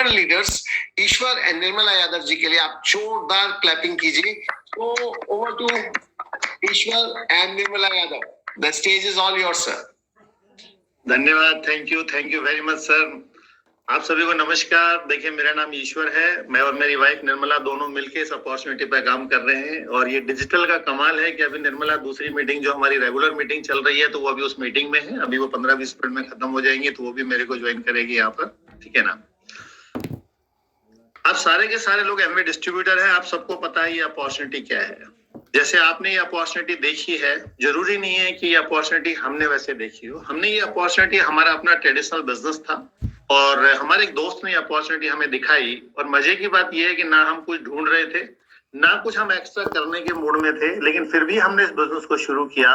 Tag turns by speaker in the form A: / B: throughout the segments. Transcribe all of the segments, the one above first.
A: Women leaders Ishwar and Nirmala Yadav ji के लिए आप जोरदार क्लैपिंग कीजिए। तो over to Ishwar and Nirmala Yadav, the stage is all yours sir.
B: धन्यवाद, thank you very much sir. आप सभी को नमस्कार। देखिए, मेरा नाम ईश्वर है, मैं और मेरी वाइफ निर्मला दोनों मिलके इस अपॉर्चुनिटी पे काम कर रहे हैं। और ये डिजिटल का कमाल है कि अभी निर्मला दूसरी मीटिंग जो हमारी रेगुलर मीटिंग चल रही है तो वो अभी उस मीटिंग में है। अभी वो 15-20 मिनट में खत्म हो जाएंगे तो वो भी मेरे को ज्वाइन करेगी यहाँ पर, ठीक है ना। आप सारे के सारे लोग एमवे डिस्ट्रीब्यूटर हैं, आप सबको पता है ये अपॉर्चुनिटी क्या है। जैसे आपने ये अपॉर्चुनिटी देखी है, जरूरी नहीं है कि ये अपॉर्चुनिटी हमने वैसे देखी हो। हमने ये अपॉर्चुनिटी, हमारा अपना ट्रेडिशनल बिजनेस था और हमारे एक दोस्त ने अपॉर्चुनिटी हमें दिखाई। और मजे की बात यह है कि ना हम कुछ ढूंढ रहे थे, ना कुछ हम एक्स्ट्रा करने के मूड में थे, लेकिन फिर भी हमने इस बिजनेस को शुरू किया।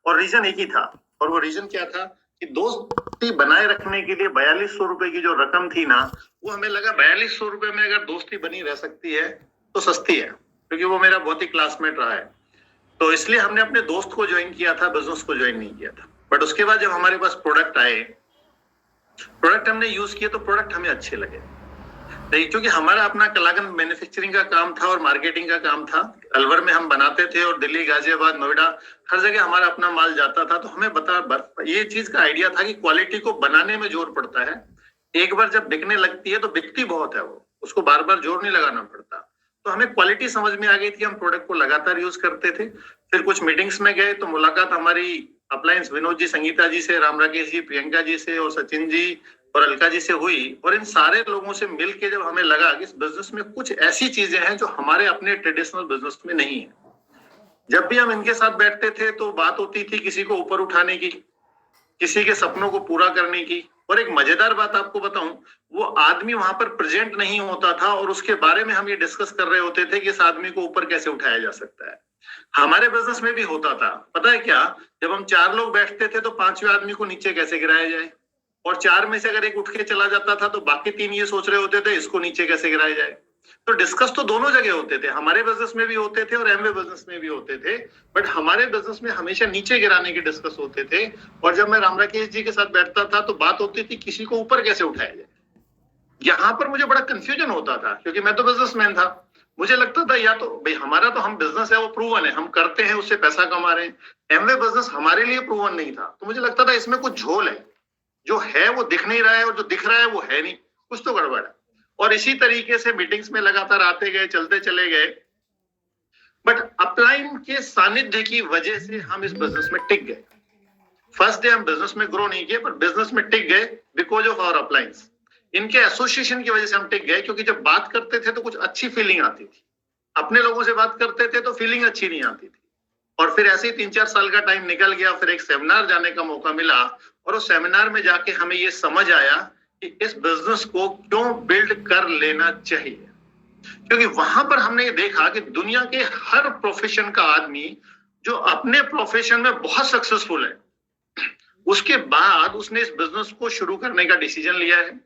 B: और रीजन एक ही था, और वो रीजन क्या था कि दोस्ती बनाए रखने के लिए 4200 रुपए की जो रकम थी ना, वो हमें लगा 4200 रुपए में अगर दोस्ती बनी रह सकती है तो सस्ती है, क्योंकि वो मेरा बहुत ही क्लासमेट रहा है। तो इसलिए हमने अपने दोस्त को ज्वाइन किया था, बिजनेस को ज्वाइन नहीं किया था। बट उसके बाद जब हमारे पास प्रोडक्ट आए, प्रोडक्ट हमने यूज किए तो प्रोडक्ट हमें अच्छे लगे नहीं, क्योंकि हमारा अपना कलागन मैन्युफैक्चरिंग का काम था और मार्केटिंग का काम था। अलवर में हम बनाते थे और दिल्ली, गाजियाबाद, नोएडा, हर जगह हमारा अपना माल जाता था। तो हमें ये चीज का आइडिया था कि क्वालिटी को बनाने में जोर पड़ता है। एक बार जब बिकने लगती है तो बिकती बहुत है, वो उसको बार बार जोर नहीं लगाना पड़ता। तो हमें क्वालिटी समझ में आ गई थी, हम प्रोडक्ट को लगातार यूज करते थे। फिर कुछ मीटिंग्स में गए तो मुलाकात हमारी अप्लायंस विनोद जी, संगीता जी से, राम राकेश जी, प्रियंका जी से और सचिन जी और अलका जी से हुई। और इन सारे लोगों से मिलके जब हमें लगा कि इस बिजनेस में कुछ ऐसी चीजें हैं जो हमारे अपने ट्रेडिशनल बिजनेस में नहीं है। जब भी हम इनके साथ बैठते थे तो बात होती थी किसी को ऊपर उठाने की, किसी के सपनों को पूरा करने की। और एक मजेदार बात आपको बताऊं, वो आदमी वहां पर प्रेजेंट नहीं होता था और उसके बारे में हम ये डिस्कस कर रहे होते थे कि इस आदमी को ऊपर कैसे उठाया जा सकता है। हमारे बिजनेस में भी होता था, पता है क्या, जब हम 4 लोग बैठते थे तो 5वें आदमी को नीचे कैसे गिराया जाए। और 4 में से अगर एक उठ के चला जाता था तो बाकी 3 ये सोच रहे होते थे इसको नीचे कैसे गिराया जाए। तो डिस्कस तो दोनों जगह होते थे, हमारे बिजनेस में भी होते थे और एमवे बिजनेस में भी होते थे। बट हमारे बिजनेस में हमेशा नीचे गिराने के डिस्कस होते थे। और जब मैं राम राकेश जी के साथ बैठता था तो बात होती थी किसी को ऊपर कैसे उठाया जाए। यहाँ पर मुझे बड़ा कंफ्यूजन होता था, क्योंकि मैं तो बिजनेसमैन था। मुझे लगता था या तो भाई हमारा तो हम बिजनेस है वो प्रूवन है, हम करते हैं, उससे पैसा कमा रहे हैं। एमवे बिजनेस हमारे लिए प्रूवन नहीं था। तो मुझे लगता था इसमें कुछ झोल है, जो है वो दिख नहीं रहा है और जो दिख रहा है वो है नहीं, कुछ तो गड़बड़ है। और इसी तरीके से मीटिंग्स में लगातार आते गए, चलते चले गए। बट अपलाइन के सानिध्य की वजह से हम इस बिजनेस में टिक गए। फर्स्ट डे हम बिजनेस में ग्रो नहीं किए, पर बिजनेस में टिक गए बिकॉज ऑफ आवर अपलाइंस। इनके एसोसिएशन की वजह से हम टिक गए, क्योंकि जब बात करते थे तो कुछ अच्छी फीलिंग आती थी। अपने लोगों से बात करते थे तो फीलिंग अच्छी नहीं आती थी। और फिर ऐसे ही 3-4 साल का टाइम निकल गया। फिर एक सेमिनार जाने का मौका मिला और उस सेमिनार में जाके हमें ये समझ आया कि इस बिजनेस को क्यों बिल्ड कर लेना चाहिए। क्योंकि वहां पर हमने ये देखा कि दुनिया के हर प्रोफेशन का आदमी जो अपने प्रोफेशन में बहुत सक्सेसफुल है, उसके बाद उसने इस बिजनेस को शुरू करने का डिसीजन लिया है,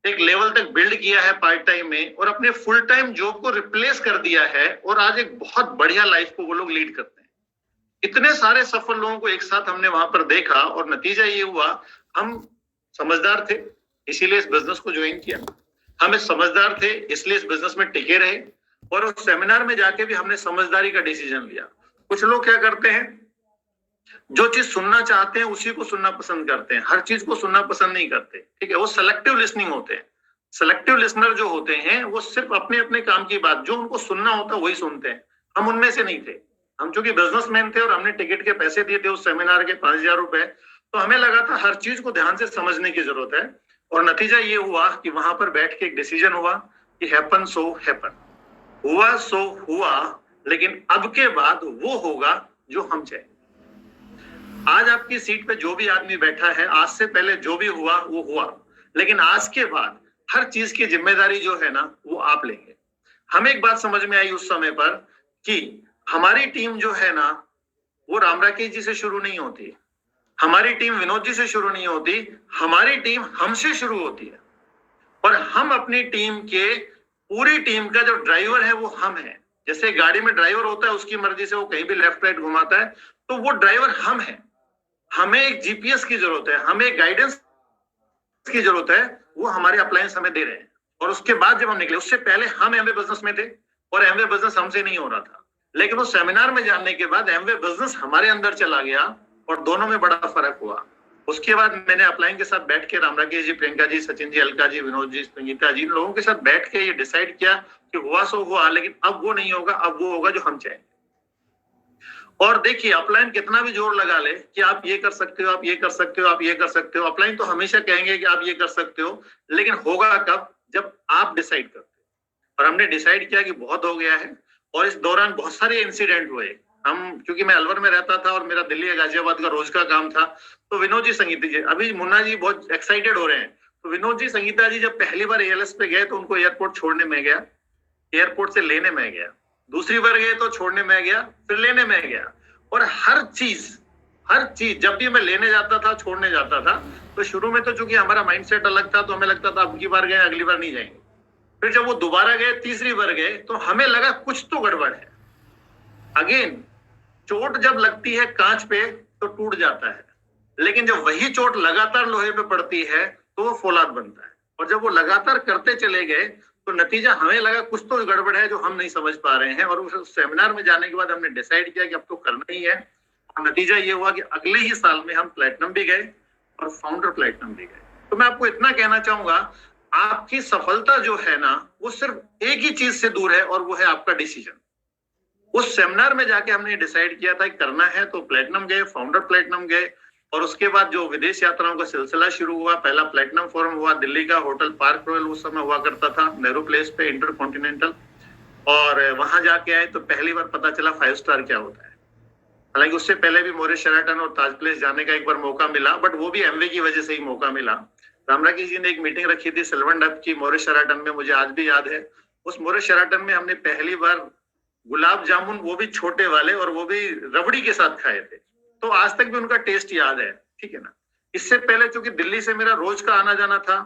B: एक लेवल तक बिल्ड किया है पार्ट टाइम में, और अपने फुल टाइम जॉब को रिप्लेस कर दिया है। और आज एक बहुत बढ़िया लाइफ को वो लोग लीड करते हैं। इतने सारे सफल लोगों को एक साथ हमने वहां पर देखा और नतीजा ये हुआ, हम समझदार थे इसीलिए इस बिजनेस को ज्वाइन किया। हम इस समझदार थे इसलिए इस बिजनेस में टिके रहे। और उस सेमिनार में जाके भी हमने समझदारी का डिसीजन लिया। कुछ लोग क्या करते हैं, जो चीज सुनना चाहते हैं उसी को सुनना पसंद करते हैं, हर चीज को सुनना पसंद नहीं करते, ठीक है। वो सेलेक्टिव लिसनिंग होते हैं। सेलेक्टिव लिसनर जो होते हैं वो सिर्फ अपने अपने काम की बात जो उनको सुनना होता है वही सुनते हैं। हम उनमें से नहीं थे। हम चूंकि बिजनेसमैन थे और हमने टिकट के पैसे दिए थे उस सेमिनार के 5000 रुपए, तो हमें लगा था हर चीज को ध्यान से समझने की जरूरत है। और नतीजा ये हुआ कि वहां पर बैठ के एक डिसीजन हुआ कि हैपन सो हैपन, हुआ सो हुआ। लेकिन अब के बाद वो होगा जो हम चाहें। आज आपकी सीट पे जो भी आदमी बैठा है, आज से पहले जो भी हुआ वो हुआ, लेकिन आज के बाद हर चीज की जिम्मेदारी जो है ना वो आप लेंगे। हमें एक बात समझ में आई उस समय पर कि हमारी टीम जो है ना वो राम राकेश जी से शुरू नहीं होती, हमारी टीम विनोद जी से शुरू नहीं होती, हमारी टीम हमसे शुरू होती है। और हम अपनी टीम के पूरी टीम का जो ड्राइवर है वो हम हैं। जैसे गाड़ी में ड्राइवर होता है, उसकी मर्जी से वो कहीं भी लेफ्ट राइट घुमाता है, तो वो ड्राइवर हम हैं। हमें एक जीपीएस की जरूरत है, हमें एक गाइडेंस की जरूरत है, वो हमारे अप्लायंस हमें दे रहे हैं। और उसके बाद जब हम निकले, उससे पहले हम एमवे बिजनेस में थे और एमवे बिजनेस हमसे नहीं हो रहा था, लेकिन उस सेमिनार में जाने के बाद एमवे बिजनेस हमारे अंदर चला गया और दोनों में बड़ा फर्क हुआ। उसके बाद मैंने अपलाइन के साथ बैठ के राम राकेश जी, प्रियंका जी, सचिन जी, अलका जी, विनोद जी, संगीता जी, इन लोगों के साथ बैठ के ये डिसाइड किया कि हुआ सो हुआ, लेकिन अब वो नहीं होगा, अब वो होगा जो हम चाहेंगे। और देखिए अपलाइन कितना भी जोर लगा ले कि आप ये कर सकते हो, आप ये कर सकते हो, आप ये कर सकते हो, अपलाइन तो हमेशा कहेंगे कि आप ये कर सकते हो, लेकिन होगा कब? जब आप डिसाइड करते हो। और हमने डिसाइड किया कि बहुत हो गया है, और इस दौरान बहुत सारे इंसिडेंट हुए। हम, क्योंकि मैं अलवर में रहता था और मेरा दिल्ली गाजियाबाद का रोज का काम था, तो विनोद जी, संगीता जी, अभी मुन्ना जी बहुत एक्साइटेड हो रहे हैं, तो विनोद जी, संगीता जी जब पहली बार एएलएस पे गए तो उनको एयरपोर्ट छोड़ने में गया, एयरपोर्ट से लेने में गया, दूसरी बार गए तो छोड़ने में गया, फिर लेने में गया। और हर चीज जब भी मैं लेने जाता था, छोड़ने जाता था, तो शुरू में तो चूंकि हमारा माइंडसेट अलग था, तो हमें लगता था अब की बार गए, अगली बार नहीं जाएंगे। फिर जब वो दोबारा गए, तीसरी बार गए, तो हमें लगा कुछ तो गड़बड़ है। अगेन, चोट जब लगती है कांच पे तो टूट जाता है, लेकिन जब वही चोट लगातार लोहे पे पड़ती है तो वो फौलाद बनता है। और जब वो लगातार करते चले गए तो नतीजा हमें लगा कुछ तो गड़बड़ है जो हम नहीं समझ पा रहे हैं। और उस सेमिनार में जाने के बाद हमने डिसाइड किया कि अब तो करना ही है। और नतीजा ये हुआ कि अगले ही साल में हम प्लेटिनम भी गए और फाउंडर प्लेटिनम भी गए। तो मैं आपको इतना कहना चाहूंगा, आपकी सफलता जो है ना, वो सिर्फ एक ही चीज से दूर है, और वो है आपका डिसीजन। उस सेमिनार में जाके हमने डिसाइड किया था कि करना है, तो प्लेटिनम गए, फाउंडर प्लेटिनम गए। और उसके बाद जो विदेश यात्राओं का सिलसिला शुरू हुआ, पहला प्लेटिनम फोरम हुआ दिल्ली का, होटल पार्क रॉयल उस समय हुआ करता था, नेहरू प्लेस पे, इंटरकॉन्टिनेंटल। और वहां जाके आए तो पहली बार पता चला 5 स्टार क्या होता है। हालांकि उससे पहले भी मॉरिस शेराटन और ताज प्लेस जाने का एक बार मौका मिला, बट वो भी एमवे की वजह से ही मौका मिला। राम राकेश जी ने एक मीटिंग रखी थी सिल्वन डब की मॉरिस शेराटन में, मुझे आज भी याद है। उस मॉरिस शेराटन में हमने पहली बार गुलाब जामुन, वो भी छोटे वाले, और वो भी रबड़ी के साथ खाए थे। तो आज तक भी उनका टेस्ट याद है, ठीक है ना। इससे पहले चूंकि दिल्ली से मेरा रोज का आना जाना था,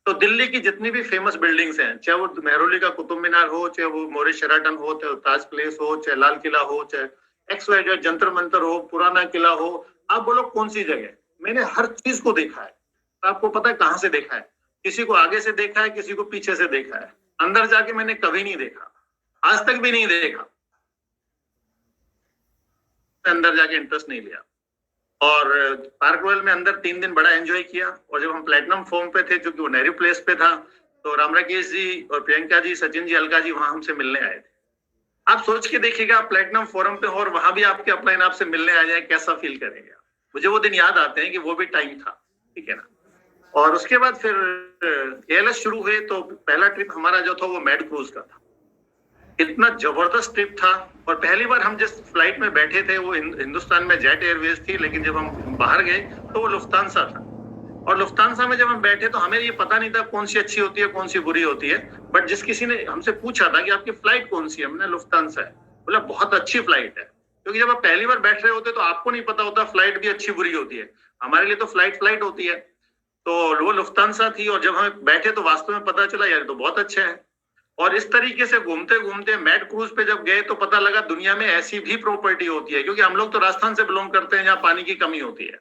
B: तो दिल्ली की जितनी भी फेमस बिल्डिंग्स हैं, चाहे वो मेहरौली का कुतुब मीनार हो, चाहे वो मॉरिस शेराटन हो, चाहे ताज प्लेस हो, चाहे लाल किला हो, चाहे XYZ जंतर मंतर हो, पुराना किला हो, आप बोलो कौन सी जगह, मैंने हर चीज को देखा है। तो आपको पता है कहां से देखा है? किसी को आगे से देखा है, किसी को पीछे से देखा है, अंदर जाके मैंने कभी नहीं देखा, आज तक भी नहीं देखा, अंदर जाके इंटरेस्ट नहीं लिया। और पार्क रॉयल में अंदर 3 दिन बड़ा एंजॉय किया। और जब हम प्लेटिनम फॉर्म पे थे, जो कि वो नेहरू प्लेस पे था, तो राम राकेश जी और प्रियंका जी, सचिन जी, अलका जी वहां हमसे मिलने आए थे। आप सोच के देखिएगा, प्लेटिनम फोरम पे और वहां भी आपके अपलाइन आपसे मिलने आ जाए, कैसा फील करेगा। मुझे वो दिन याद आते हैं कि वो भी टाइम था, ठीक है ना। और उसके बाद फिर एएलएस शुरू हुए, तो पहला ट्रिप हमारा जो था वो मैड क्रूज का था। इतना जबरदस्त ट्रिप था। और पहली बार हम जिस फ्लाइट में बैठे थे वो हिंदुस्तान में जेट एयरवेज थी, लेकिन जब हम बाहर गए तो वो लुफ्तांसा था। और लुफ्तांसा में जब हम बैठे तो हमें ये पता नहीं था कौन सी अच्छी होती है, कौन सी बुरी होती है। बट जिस किसी ने हमसे पूछा था कि आपकी फ्लाइट कौन सी है, हमने लुफ्तांसा है, बोला बहुत अच्छी फ्लाइट है। क्योंकि जब आप पहली बार बैठ रहे होते तो आपको नहीं पता होता फ्लाइट भी अच्छी बुरी होती है। हमारे लिए तो फ्लाइट होती है। तो वो लुफ्तांसा थी, और जब हम बैठे तो वास्तव में पता चला यार तो बहुत अच्छा है। और इस तरीके से घूमते घूमते मैड क्रूज पे जब गए तो पता लगा दुनिया में ऐसी भी प्रॉपर्टी होती है, क्योंकि हम लोग तो राजस्थान से बिलोंग करते हैं जहाँ पानी की कमी होती है।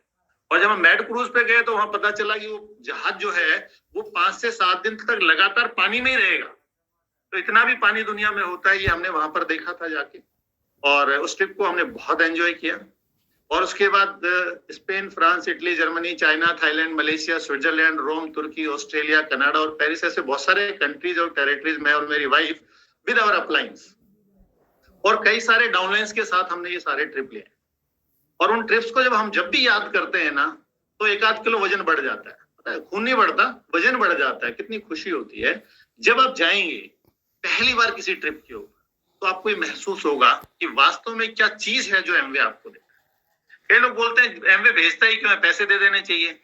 B: और जब हम मैड क्रूज पे गए तो वहां पता चला कि वो जहाज जो है वो 5 से 7 दिन तक लगातार पानी में ही रहेगा। तो इतना भी पानी दुनिया में होता है, ये हमने वहां पर देखा था जाके। और उस ट्रिप को हमने बहुत एंजॉय किया। और उसके बाद Spain, France, Italy, Germany, China, Thailand, Malaysia, Switzerland, Rome, तुर्की, ऑस्ट्रेलिया, कनाडा और पेरिस, ऐसे बहुत सारे कंट्रीज और टेरिटरीज, मैं और मेरी वाइफ विद आवर अपलाइंस और कई सारे डाउनलाइंस के साथ हमने ये सारे ट्रिप लिए। और उन ट्रिप्स को जब भी याद करते हैं ना, तो 1-8 किलो वजन बढ़ जाता है। पता है, खून नहीं बढ़ता, वजन बढ़ जाता है। कितनी खुशी होती है जब आप जाएंगे पहली बार किसी ट्रिप के ऊपर, तो आपको ये महसूस होगा कि वास्तव में क्या चीज है जो एमवे आपको देता है। कई लोग बोलते हैं एमवे भेजता ही क्यों है, पैसे दे देने चाहिए।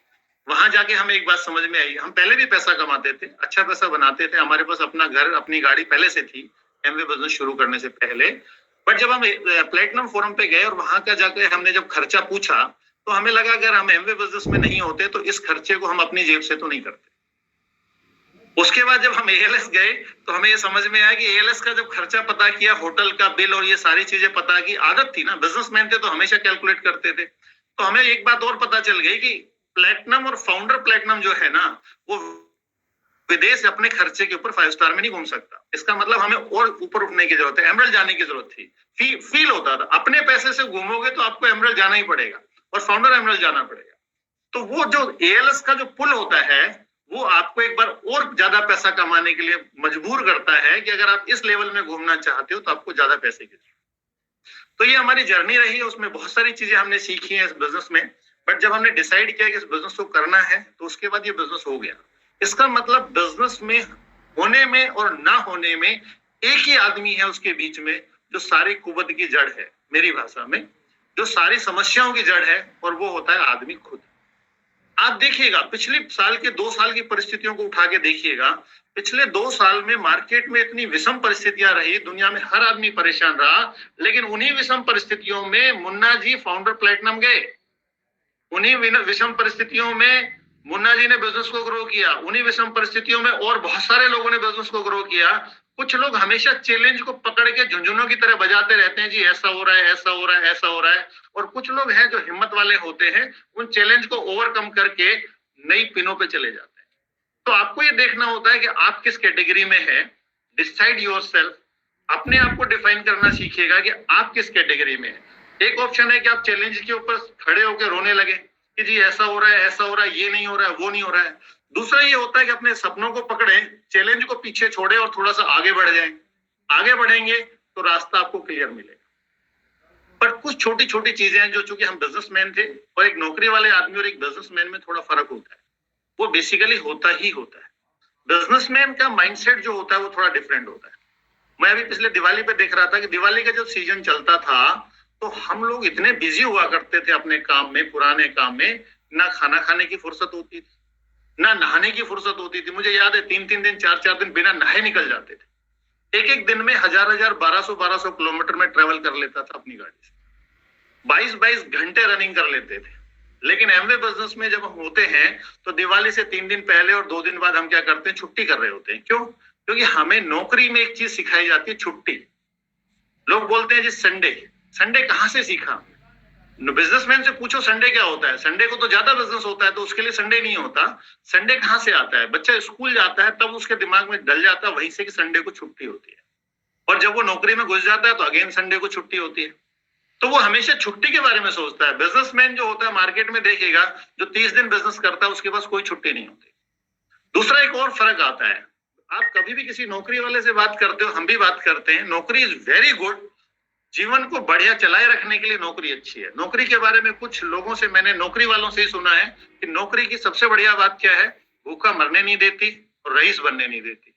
B: वहां जाके हमें एक बात समझ में आई, हम पहले भी पैसा कमाते थे, अच्छा पैसा बनाते थे, हमारे पास अपना घर, अपनी गाड़ी पहले से थी एमवे बिजनेस शुरू करने से पहले। बट जब हम प्लेटिनम फोरम पे गए और वहां का जाकर हमने जब खर्चा पूछा, तो हमें लगा अगर हम एमवे बिजनेस में नहीं होते तो इस खर्चे को हम अपनी जेब से तो नहीं करते। उसके बाद जब हम एएलएस गए तो हमें ये समझ में आया कि एएलएस का जब खर्चा पता किया, होटल का बिल और ये सारी चीजें पता की, आदत थी ना, बिजनेसमैन थे तो हमेशा कैलकुलेट करते थे। तो हमें एक बात और पता चल गई कि प्लेटिनम और फाउंडर प्लेटिनम जो है ना, वो विदेश अपने खर्चे के ऊपर 5 स्टार में नहीं घूम सकता। इसका मतलब हमें और ऊपर उठने की जरूरत है, एमरल्ड जाने की जरूरत थी। फील होता था अपने पैसे से घूमोगे तो आपको एमरल्ड जाना ही पड़ेगा और फाउंडर एमरल्ड जाना पड़ेगा। तो वो जो एएलएस का जो पुल होता है वो आपको एक बार और ज्यादा पैसा कमाने के लिए मजबूर करता है कि अगर आप इस लेवल में घूमना चाहते हो तो आपको ज्यादा पैसे की जरूरत। तो ये हमारी जर्नी रही है, उसमें बहुत सारी चीजें हमने सीखी हैं इस बिजनेस में। बट जब हमने डिसाइड किया कि इस बिजनेस को करना है तो उसके बाद ये बिजनेस हो गया। इसका मतलब बिजनेस में होने में और ना होने में एक ही आदमी है उसके बीच में जो सारी कुवत की जड़ है, मेरी भाषा में जो सारी समस्याओं की जड़ है, और वो होता है आदमी खुद। आप देखिएगा पिछले साल के 2 साल की परिस्थितियों को उठा के देखिएगा। पिछले 2 साल में मार्केट में इतनी विषम परिस्थितियां रही, दुनिया में हर आदमी परेशान रहा, लेकिन उन्हीं विषम परिस्थितियों में मुन्ना जी फाउंडर प्लेटिनम गए। उन्हीं विषम परिस्थितियों में मुन्ना जी ने बिजनेस को ग्रो किया। उन्हीं विषम परिस्थितियों में और बहुत सारे लोगों ने बिजनेस को ग्रो किया। कुछ लोग हमेशा चैलेंज को पकड़ के झुंझुनों की तरह बजाते रहते हैं, जी ऐसा हो रहा है, ऐसा हो रहा है, ऐसा हो रहा है। और कुछ लोग हैं जो हिम्मत वाले होते हैं, उन चैलेंज को ओवरकम करके नई पिनों पे चले जाते हैं। तो आपको ये देखना होता है कि आप किस कैटेगरी में है। डिसाइड योरसेल्फ, अपने आप को डिफाइन करना सीखिएगा कि आप किस कैटेगरी में है। एक ऑप्शन है कि आप चैलेंज के ऊपर खड़े होकर रोने लगे कि जी ऐसा हो रहा है, ऐसा हो रहा है, ये नहीं हो रहा है, वो नहीं हो रहा है। दूसरा ये होता है कि अपने सपनों को पकड़े, चैलेंज को पीछे छोड़े और थोड़ा सा आगे बढ़ जाएं। आगे बढ़ेंगे तो रास्ता आपको क्लियर मिलेगा। पर कुछ छोटी छोटी चीजें हैं जो, चूंकि हम बिजनेसमैन थे और एक नौकरी वाले आदमी और एक बिजनेसमैन में थोड़ा फर्क होता है, वो बेसिकली होता ही होता है। बिजनेसमैन का माइंडसेट जो होता है वो थोड़ा डिफरेंट होता है। मैं अभी पिछले दिवाली पे देख रहा था कि दिवाली का जब सीजन चलता था तो हम लोग इतने बिजी हुआ करते थे अपने काम में, पुराने काम में, ना खाना खाने की फुर्सत होती थी, ना नहाने की फुर्सत होती थी। मुझे याद है 3-3 दिन 4-4 दिन बिना नहाए निकल जाते थे। एक दिन में 1000-1000 1200 किलोमीटर में ट्रेवल कर लेता था अपनी गाड़ी से। 22-22 घंटे रनिंग कर लेते थे। लेकिन एमवे बिजनेस में जब हम होते हैं तो दिवाली से 3 दिन पहले और 2 दिन बाद हम क्या करते हैं, छुट्टी कर रहे होते हैं। क्यों? क्योंकि हमें नौकरी में एक चीज सिखाई जाती है, छुट्टी। लोग बोलते हैं जी संडे कहां से सीखा? बिजनेसमैन से पूछो संडे क्या होता है। संडे को तो ज्यादा बिजनेस होता है तो उसके लिए संडे नहीं होता। संडे कहां से आता है? बच्चा स्कूल जाता है तब उसके दिमाग में डल जाता है वहीं से कि संडे को छुट्टी होती है, और जब वो नौकरी में घुस जाता है तो अगेन संडे को छुट्टी होती है। तो वो हमेशा छुट्टी के बारे में सोचता है। बिजनेसमैन जो होता है मार्केट में देखिएगा, जो 30 दिन बिजनेस करता है उसके पास कोई छुट्टी नहीं होती। दूसरा एक और फर्क आता है, आप कभी भी किसी नौकरी वाले से बात करते हो, हम भी बात करते हैं, नौकरी इज वेरी गुड। जीवन को बढ़िया चलाए रखने के लिए नौकरी अच्छी है। नौकरी के बारे में कुछ लोगों से, मैंने नौकरी वालों से ही सुना है कि नौकरी की सबसे बढ़िया बात क्या है, भूखा मरने नहीं देती और रईस बनने नहीं देती।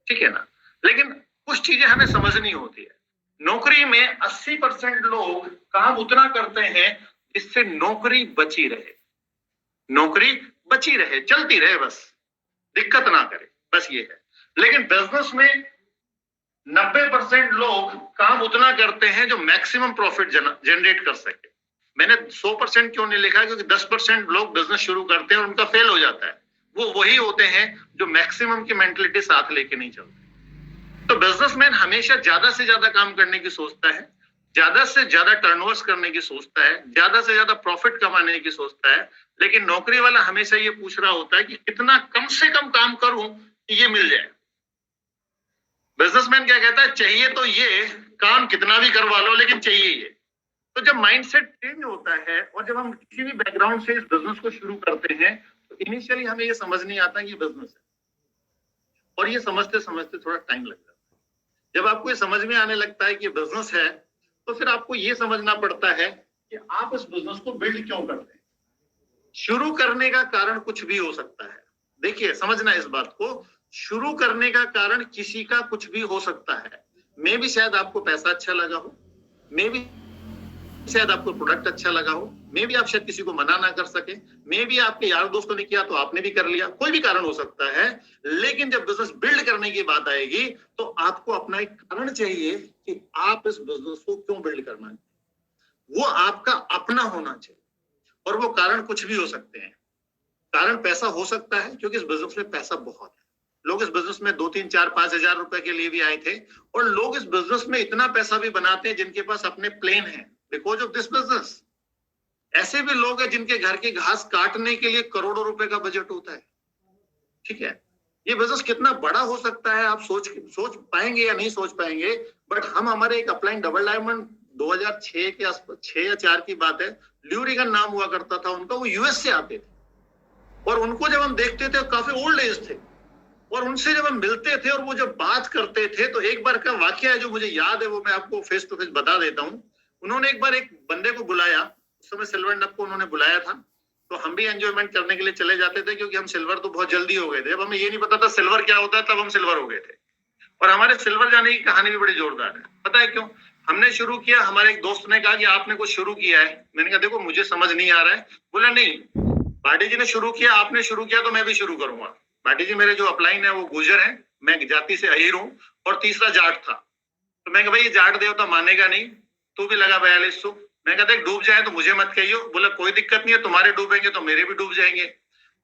B: ठीक है ना? लेकिन कुछ चीजें हमें समझनी होती है। नौकरी में 80% लोग काम उतना करते हैं जिससे नौकरी बची रहे, नौकरी बची रहे, चलती रहे, बस दिक्कत ना करे, बस ये है। लेकिन बिजनेस में 90% लोग काम उतना करते हैं जो मैक्सिमम प्रॉफिट जनरेट कर सके। मैंने 100% क्यों नहीं लिखा, क्योंकि 10% लोग बिजनेस शुरू करते हैं और उनका फेल हो जाता है। वो वही होते हैं जो मैक्सिमम की मेंटलिटी साथ लेके नहीं चलते। तो बिजनेसमैन हमेशा ज्यादा से ज्यादा काम करने की सोचता है, ज्यादा से ज्यादा टर्नओवर्स करने की सोचता है, ज्यादा से ज्यादा प्रॉफिट कमाने की सोचता है। लेकिन नौकरी वाला हमेशा ये पूछ रहा होता है कि कितना कम से कम काम करूं कि ये मिल जाए। बिजनेसमैन क्या कहता है, चाहिए तो ये, काम कितना भी करवा लो लेकिन चाहिए ये। तो जब माइंडसेट चेंज होता है और जब हम किसी भी बैकग्राउंड से इस बिजनेस को शुरू करते हैं तो इनिशियली हमें ये समझ नहीं आता कि बिजनेस है, और ये समझते समझते थोड़ा टाइम लग जाता है। जब आपको ये समझ में आने लगता है कि बिजनेस है तो फिर आपको ये समझना पड़ता है कि आप इस बिजनेस को बिल्ड क्यों करते हैं। शुरू करने का कारण कुछ भी हो सकता है। देखिए, समझना इस बात को, शुरू करने का कारण किसी का कुछ भी हो सकता है। मे भी शायद आपको पैसा अच्छा लगा हो, मे भी शायद आपको प्रोडक्ट अच्छा लगा हो, मे भी आप शायद किसी को मना ना कर सके, मे भी आपके यार दोस्तों ने किया तो आपने भी कर लिया, कोई भी कारण हो सकता है। लेकिन जब बिजनेस बिल्ड करने की बात आएगी तो आपको अपना एक कारण चाहिए कि आप इस बिजनेस को क्यों बिल्ड करना है। वो आपका अपना होना चाहिए, और वो कारण कुछ भी हो सकते हैं। कारण पैसा हो सकता है क्योंकि इस बिजनेस में पैसा बहुत है। लोग इस बिजनेस में 2, 3, 4, 5 हजार रुपए के लिए भी आए थे, और लोग इस बिजनेस में इतना पैसा भी बनाते हैं जिनके पास अपने प्लेन है बिकॉज ऑफ दिस बिजनेस। ऐसे भी लोग हैं जिनके घर की घास काटने के लिए करोड़ों रुपए का बजट होता है। ठीक है, ये बिजनेस कितना बड़ा हो सकता है आप सोच पाएंगे या नहीं सोच पाएंगे। बट हम हमारे एक अपलाइन डबल डायमंड 2006 के आसपास 6 या 4 की बात है, ल्यू रिगन नाम हुआ करता था उनका, वो यूएस से आते थे और उनको जब हम देखते थे काफी ओल्ड एज थे और उनसे जब हम मिलते थे और वो जब बात करते थे तो एक बार का वाकया है जो मुझे याद है, वो मैं आपको फेस टू फेस बता देता हूँ। उन्होंने एक बार एक बंदे को बुलाया, उस समय सिल्वर एंड अप को उन्होंने बुलाया था, तो हम भी एंजॉयमेंट करने के लिए चले जाते थे क्योंकि हम सिल्वर तो बहुत जल्दी हो गए थे। अब हमें ये नहीं पता था सिल्वर क्या होता है, तब हम सिल्वर हो गए थे। और हमारे सिल्वर जाने की कहानी भी बड़ी जोरदार है। पता है क्यों? हमने शुरू किया, हमारे एक दोस्त ने कहा कि आपने कुछ शुरू किया है। मैंने कहा देखो मुझे समझ नहीं आ रहा है। बोला नहीं, भाटी जी ने शुरू किया, आपने शुरू किया तो मैं भी शुरू करूंगा। भाटी जी मेरे जो अपलाइन है वो गुजर है, मैं जाति से अहीर हूँ और तीसरा जाट था। तो मैं कहा भाई ये जाट देवता मानेगा नहीं, तू भी लगा 4200। मैं कहता देख डूब जाए तो मुझे मत कहियो। बोला कोई दिक्कत नहीं है, तुम्हारे डूबेंगे तो मेरे भी डूब जाएंगे।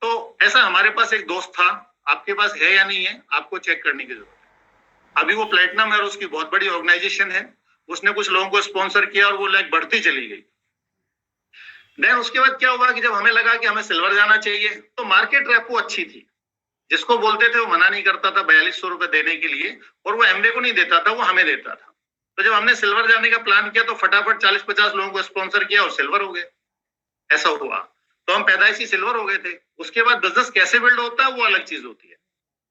B: तो ऐसा हमारे पास एक दोस्त था, आपके पास है या नहीं है आपको चेक करने की जरूरत है। अभी वो प्लेटिनम है और उसकी बहुत बड़ी ऑर्गेनाइजेशन है, उसने कुछ लोगों को स्पॉन्सर किया और वो लाइक बढ़ती चली गई। देन उसके बाद क्या हुआ कि जब हमें लगा कि हमें सिल्वर जाना चाहिए तो मार्केट रेपो अच्छी थी, जिसको बोलते थे वो मना नहीं करता था 4200 रुपए देने के लिए, और वो एमवे को नहीं देता था, वो हमें देता था। तो जब हमने सिल्वर जाने का प्लान किया तो फटाफट 40-50 लोगों को स्पॉन्सर किया और सिल्वर हो गए। ऐसा हुआ, तो हम पैदाइशी सिल्वर हो गए थे। उसके बाद बिजनेस कैसे बिल्ड होता है वो अलग चीज होती है।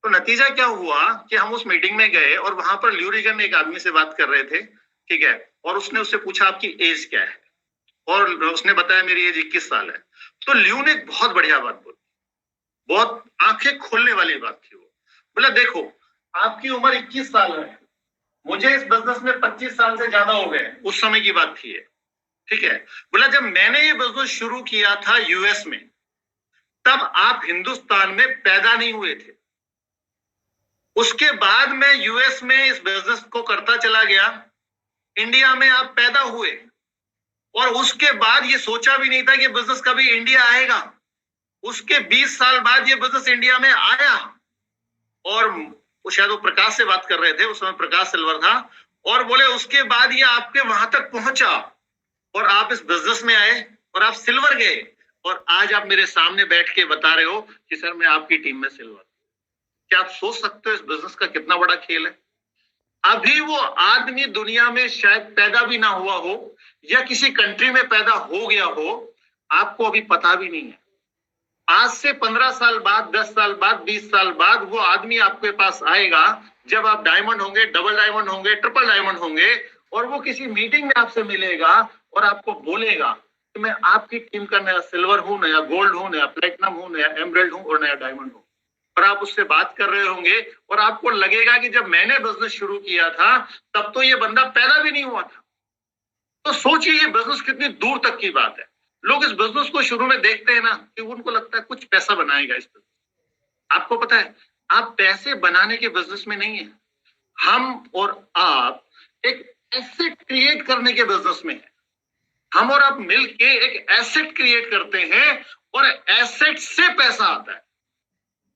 B: तो नतीजा क्या हुआ कि हम उस मीटिंग में गए और वहां पर ल्यू रिगन एक आदमी से बात कर रहे थे, ठीक है, और उसने उससे पूछा आपकी एज क्या है, और उसने बताया मेरी एज 21 साल है। तो ल्यू ने एक बहुत बढ़िया बात बोली, बहुत आंखें खोलने वाली बात थी। वो बोला देखो आपकी उम्र 21 साल है, मुझे इस बिजनेस में 25 साल से ज्यादा हो गए, उस समय की बात थी ये, ठीक है। बोला जब मैंने ये बिजनेस शुरू किया था यूएस में, तब आप हिंदुस्तान में पैदा नहीं हुए थे। उसके बाद मैं यूएस में इस बिजनेस को करता चला गया, इंडिया में आप पैदा हुए और उसके बाद ये सोचा भी नहीं था कि बिजनेस कभी इंडिया आएगा। उसके 20 साल बाद ये बिजनेस इंडिया में आया और वो शायद वो प्रकाश से बात कर रहे थे, उस समय प्रकाश सिल्वर था, और बोले उसके बाद ये आपके वहां तक पहुंचा और आप इस बिजनेस में आए और आप सिल्वर गए और आज आप मेरे सामने बैठ के बता रहे हो कि सर मैं आपकी टीम में सिल्वर। क्या आप सोच सकते हो इस बिजनेस का कितना बड़ा खेल है? अभी वो आदमी दुनिया में शायद पैदा भी ना हुआ हो या किसी कंट्री में पैदा हो गया हो, आपको अभी पता भी नहीं है। आज से 15 साल बाद, 10 साल बाद, 20 साल बाद वो आदमी आपके पास आएगा जब आप डायमंड होंगे, डबल डायमंड होंगे, ट्रिपल डायमंड होंगे, और वो किसी मीटिंग में आपसे मिलेगा और आपको बोलेगा कि मैं आपकी टीम का नया सिल्वर हूं, नया गोल्ड हूं, नया प्लेटिनम हूं, नया एमरल्ड हूं और नया डायमंड हूं। और आप उससे बात कर रहे होंगे और आपको लगेगा कि जब मैंने बिजनेस शुरू किया था तब तो ये बंदा पैदा भी नहीं हुआ था। तो सोचिए ये बिजनेस कितनी दूर तक की बात है। लोग इस बिजनेस को शुरू में देखते हैं ना कि उनको लगता है कुछ पैसा बनाएगा इस बिजनेस। आपको पता है आप पैसे बनाने के बिजनेस में नहीं है, हम और आप एक एसेट क्रिएट करने के बिजनेस में है। हम और आप मिलके एक एसेट क्रिएट करते हैं और एसेट से पैसा आता है।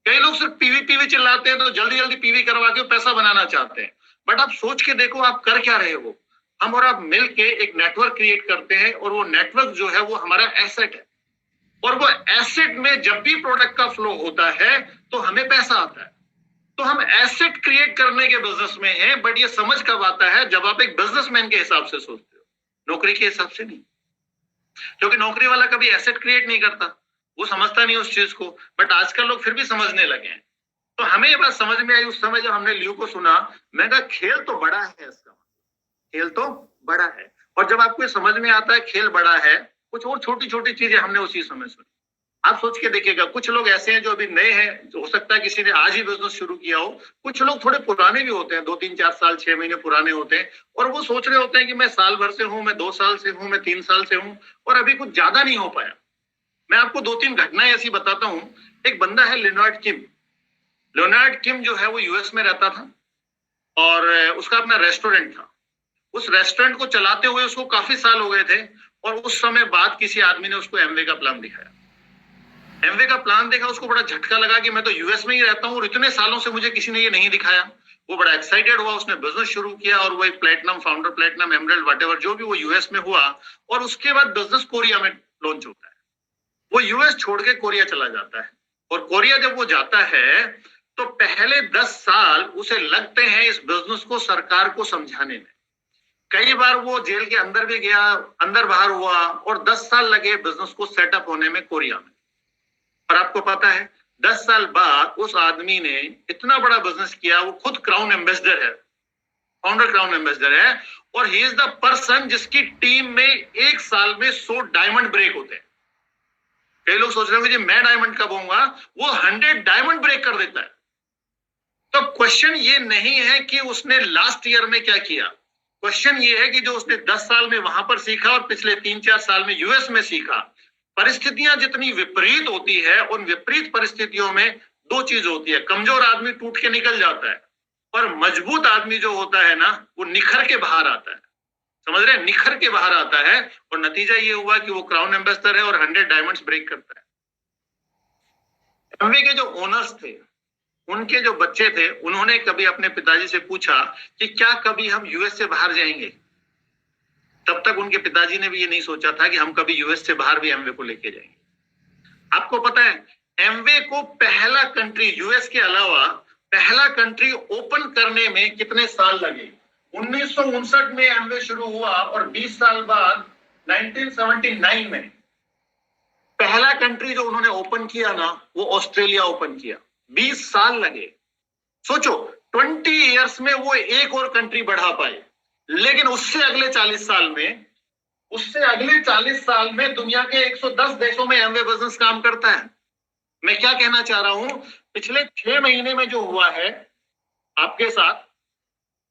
B: कई लोग सिर्फ पीवी चिल्लाते हैं तो जल्दी जल्दी पीवी करवा के पैसा बनाना चाहते हैं, बट आप सोच के देखो आप कर क्या रहे हो। हम और आप मिलके एक नेटवर्क क्रिएट करते हैं और वो नेटवर्क जो है वो हमारा एसेट है, और वो एसेट में जब भी प्रोडक्ट का फ्लो होता है तो हमें पैसा आता है। तो हम एसेट क्रिएट करने के बिजनेस में हैं, बट ये समझ कब आता है जब आप एक बिजनेसमैन के हिसाब से सोचते हो, नौकरी के हिसाब से नहीं। क्योंकि नौकरी वाला कभी एसेट क्रिएट नहीं करता, वो समझता नहीं उस चीज को, बट आजकल लोग फिर भी समझने लगे हैं। तो हमें ये बात समझ में आई उस समय जब हमने ल्यू को सुना। मैं कहा खेल तो बड़ा है, इसका खेल तो बड़ा है। और जब आपको समझ में आता है खेल बड़ा है, कुछ और छोटी छोटी चीजें हमने उसी समय सुनी। आप सोच के देखिएगा, कुछ लोग ऐसे हैं जो अभी नए हैं, हो सकता है किसी ने आज ही बिजनेस शुरू किया हो, कुछ लोग थोड़े पुराने भी होते हैं, 2-3-4 साल 6 महीने पुराने होते हैं, और वो सोच रहे होते हैं कि मैं साल भर से हूं, मैं 2 साल से हूं, मैं 3 साल से हूं और अभी कुछ ज्यादा नहीं हो पाया। मैं आपको 2-3 घटनाएं ऐसी बताता हूं। एक बंदा है लियोनार्ड किम। लियोनार्ड किम जो है वो यूएस में रहता था और उसका अपना रेस्टोरेंट था। उस रेस्टोरेंट को चलाते हुए उसको काफी साल हो गए थे, और उस समय बाद किसी आदमी ने उसको एमवे का प्लान दिखाया। एमवे का प्लान देखा, उसको बड़ा झटका लगा कि मैं तो यूएस में ही रहता हूँ और इतने सालों से मुझे किसी ने ये नहीं दिखाया। वो बड़ा एक्साइटेड हुआ, उसने बिजनेस शुरू किया और वो एक platinum, founder platinum, emerald, whatever जो भी वो यूएस में हुआ, और उसके बाद बिजनेस कोरिया में लॉन्च होता है। वो यूएस छोड़ के कोरिया चला जाता है, और कोरिया जब वो जाता है तो पहले 10 साल उसे लगते हैं इस बिजनेस को सरकार को समझाने में। कई बार वो जेल के अंदर भी गया, अंदर बाहर हुआ, और 10 साल लगे बिजनेस को सेटअप होने में कोरिया में। और आपको पता है 10 साल बाद उस आदमी ने इतना बड़ा बिजनेस किया, वो खुद क्राउन एम्बेसडर है, फाउंडर क्राउन एम्बेसडर है, और ही इज द पर्सन जिसकी टीम में एक साल में 100 डायमंड ब्रेक होते हैं। कई लोग सोच रहे होंगे जी मैं डायमंड कब होऊंगा, वो 100 डायमंड ब्रेक कर देता है। तो क्वेश्चन ये नहीं है कि उसने लास्ट ईयर में क्या किया, क्वेश्चन ये है कि जो उसने 10 साल में वहां पर सीखा और पिछले 3-4 साल में यूएस में सीखा। परिस्थितियां जितनी विपरीत होती है, उन विपरीत परिस्थितियों में दो चीज होती है, कमजोर आदमी टूट के निकल जाता है, और मजबूत आदमी जो होता है ना, वो निखर के बाहर आता है। समझ रहे हैं, निखर के बाहर आता है, और नतीजा ये हुआ कि वो क्राउन एम्बेसडर है और 100 डायमंड्स ब्रेक करता है। एमवे के जो ओनर्स थे, उनके जो बच्चे थे, उन्होंने कभी अपने पिताजी से पूछा कि क्या कभी हम यूएस से बाहर जाएंगे। तब तक उनके पिताजी ने भी ये नहीं सोचा था कि हम कभी यूएस से बाहर भी एमवे को लेके जाएंगे। आपको पता है एमवे को पहला कंट्री, यूएस के अलावा पहला कंट्री ओपन करने में कितने साल लगे। 1959 में एमवे शुरू हुआ, और 20 साल बाद 1979 में पहला कंट्री जो उन्होंने ओपन किया ना, वो ऑस्ट्रेलिया ओपन किया। 20 साल लगे। सोचो 20 इयर्स में वो एक और कंट्री बढ़ा पाए। लेकिन उससे अगले 40 साल में दुनिया के 110 देशों में एमवे बिजनेस काम करता है। मैं क्या कहना चाह रहा हूं, पिछले 6 महीने में जो हुआ है आपके साथ,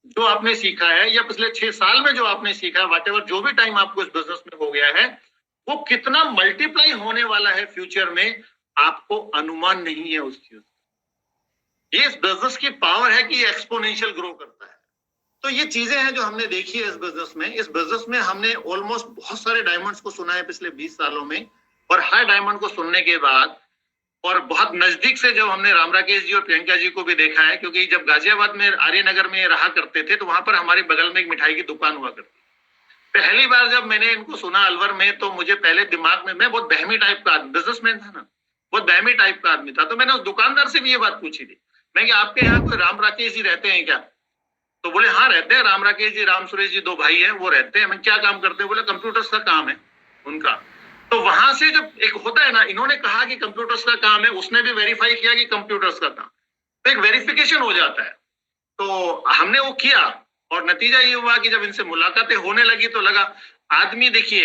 B: जो आपने सीखा है, या पिछले 6 साल में जो आपने सीखा है, व्हाटएवर जो भी टाइम आपको इस बिजनेस में हो गया है, वो कितना मल्टीप्लाई होने वाला है फ्यूचर में, आपको अनुमान नहीं है उस चीज। ये इस बिजनेस की पावर है कि एक्सपोनेंशियल ग्रो करता है। तो ये चीजें हैं जो हमने देखी है इस बिजनेस में। इस बिजनेस में हमने ऑलमोस्ट बहुत सारे डायमंड्स को सुना है पिछले 20 सालों में, और हर डायमंड को सुनने के बाद, और बहुत नजदीक से जब हमने राम राकेश जी और प्रियंका जी को भी देखा है, क्योंकि जब गाजियाबाद में आर्यनगर में रहा करते थे, तो वहां पर हमारे बगल में एक मिठाई की दुकान हुआ करती। पहली बार जब मैंने इनको सुना अलवर में, तो मुझे पहले दिमाग में, मैं बहुत बहमी टाइप का आदमी, बिजनेसमैन था ना, बहुत बहमी टाइप का आदमी था, तो मैंने उस दुकानदार से भी ये बात पूछी थी, मैं कि आपके यहाँ कोई राम राकेश जी रहते हैं क्या? तो बोले हाँ रहते हैं, राम राकेश जी, राम सुरेश जी 2 भाई हैं, वो रहते हैं। मैं क्या काम करते हैं? बोले कंप्यूटर्स का काम है उनका। तो वहां से जब एक होता है ना, इन्होंने कहा कि कंप्यूटर्स का काम है, उसने भी वेरीफाई किया कि कंप्यूटर्स का काम, तो एक वेरिफिकेशन हो जाता है। तो हमने वो किया, और नतीजा ये हुआ कि जब इनसे मुलाकातें होने लगी तो लगा आदमी, देखिए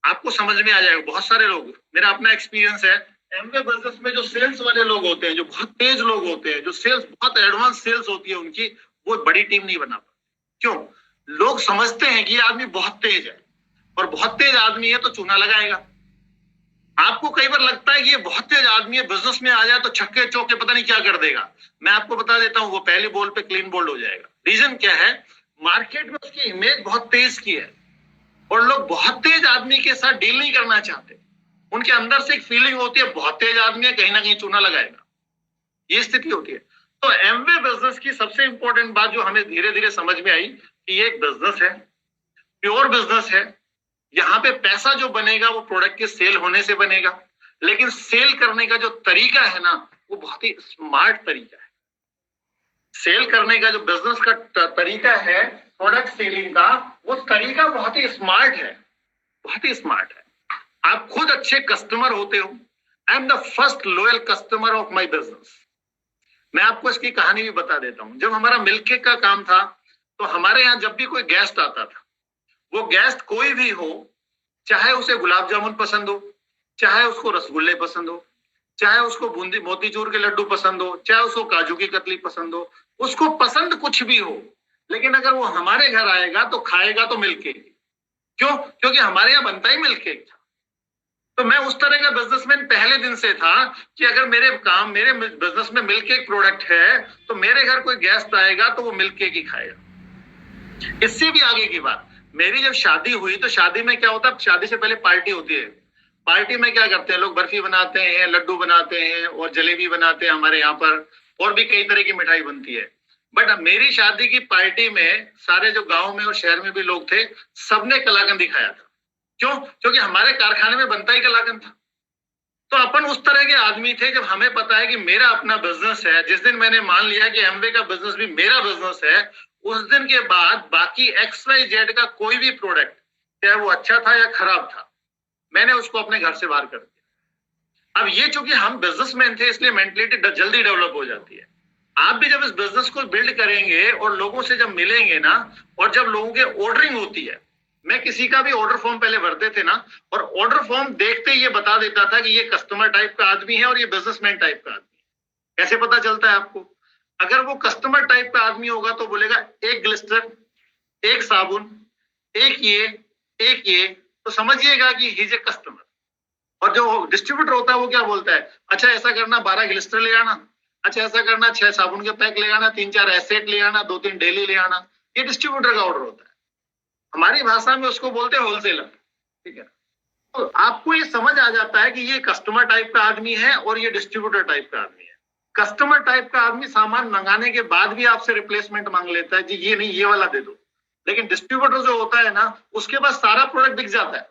B: आपको समझ में आ जाएगा। बहुत सारे लोग, मेरा अपना एक्सपीरियंस है एमवे बिजनेस में, जो सेल्स वाले लोग होते हैं, जो बहुत तेज लोग होते हैं, जो सेल्स बहुत एडवांस सेल्स होती है उनकी, वो बड़ी टीम नहीं बना पाते। क्यों? लोग समझते हैं कि ये आदमी बहुत तेज है, और बहुत तेज आदमी है तो चूना लगाएगा। आपको कई बार लगता है कि ये बहुत तेज आदमी है, बिजनेस में आ जाए तो छक्के चौके पता नहीं क्या कर देगा। मैं आपको बता देता हूं, वो पहली बॉल पे क्लीन बोल्ड हो जाएगा। रीजन क्या है? मार्केट में उसकी इमेज बहुत तेज की है, और लोग बहुत तेज आदमी के साथ डील नहीं करना चाहते। उनके अंदर से एक फीलिंग होती है बहुत तेज आदमी है, कहीं ना कहीं चूना लगाएगा। ये स्थिति होती है। तो एमवे बिजनेस की सबसे इंपॉर्टेंट बात जो हमें धीरे धीरे समझ में आई कि ये एक बिजनेस है, प्योर बिजनेस है। यहाँ पे पैसा जो बनेगा वो प्रोडक्ट के सेल होने से बनेगा, लेकिन सेल करने का जो तरीका है ना, वो बहुत ही स्मार्ट तरीका है। सेल करने का जो बिजनेस का तरीका है, प्रोडक्ट सेलिंग का, वो तरीका बहुत ही स्मार्ट है, बहुत ही स्मार्ट है। आप खुद अच्छे कस्टमर होते हो। I am the first loyal customer of my business. मैं आपको इसकी कहानी भी बता देता हूं। जब हमारा मिल्क केक का काम था, तो हमारे यहाँ जब भी कोई गेस्ट आता था, वो गेस्ट कोई भी हो, चाहे उसे गुलाब जामुन पसंद हो, चाहे उसको रसगुल्ले पसंद हो, चाहे उसको बूंदी मोतीचूर के लड्डू पसंद हो, चाहे उसको काजू की कतली पसंद हो, उसको पसंद कुछ भी हो, लेकिन अगर वो हमारे घर आएगा तो खाएगा तो मिल्क केक। क्यों? क्योंकि हमारे यहाँ बनता ही मिल्क केक था। तो मैं उस तरह का बिजनेसमैन पहले दिन से था कि अगर मेरे बिजनेस में मिल्क केक प्रोडक्ट है, तो मेरे घर कोई गेस्ट आएगा तो वो मिल्क केक ही खाएगा। इससे भी आगे की बात, मेरी जब शादी हुई, तो शादी में क्या होता है, शादी से पहले पार्टी होती है। पार्टी में क्या करते हैं लोग? बर्फी बनाते हैं, लड्डू बनाते हैं, और जलेबी बनाते हैं। हमारे यहाँ पर और भी कई तरह की मिठाई बनती है। बट मेरी शादी की पार्टी में सारे जो गांव में और शहर में भी लोग थे, सबने कलाकंद दिखाया था। क्यों? क्योंकि हमारे कारखाने में बनता ही कलाकंद था। तो तो अपन उस तरह के आदमी थे जब हमें पता है कि मेरा अपना बिजनेस है। जिस दिन मैंने मान लिया कि एमवे का बिजनेस भी मेरा बिजनेस है, उस दिन के बाद बाकी XYZ का कोई भी प्रोडक्ट, चाहे वो अच्छा था या खराब था, मैंने उसको अपने घर से बाहर कर दिया। अब ये चूंकि हम बिजनेसमैन थे, इसलिए मेंटलिटी जल्दी डेवलप हो जाती है। आप भी जब इस बिजनेस को बिल्ड करेंगे और लोगों से जब मिलेंगे ना, और जब लोगों के ऑर्डरिंग होती है, मैं किसी का भी ऑर्डर फॉर्म पहले भरते थे ना, और ऑर्डर फॉर्म देखते ही ये बता देता था कि ये कस्टमर टाइप का आदमी है और ये बिजनेसमैन टाइप का आदमी है। कैसे पता चलता है आपको? अगर वो कस्टमर टाइप का आदमी होगा तो बोलेगा एक ग्लिस्टर, एक साबुन, एक ये, तो समझिएगा कि ही इज ए कस्टमर। और जो डिस्ट्रीब्यूटर होता है वो क्या बोलता है, अच्छा ऐसा करना 12 ग्लिस्टर ले आना, अच्छा ऐसा करना 6 साबुन के पैक ले आना, 3-4 एसेट ले आना, 2-3 डेली ले आना। ये डिस्ट्रीब्यूटर का ऑर्डर होता है। हमारी भाषा में उसको बोलते हैं होलसेलर। ठीक है, तो आपको ये समझ आ जाता है कि ये कस्टमर टाइप का आदमी है और ये डिस्ट्रीब्यूटर टाइप का आदमी है। कस्टमर टाइप का आदमी सामान मंगाने के बाद भी आपसे रिप्लेसमेंट मांग लेता है, जी ये नहीं, ये वाला दे दो। लेकिन डिस्ट्रीब्यूटर जो होता है ना, उसके पास सारा प्रोडक्ट बिक जाता है,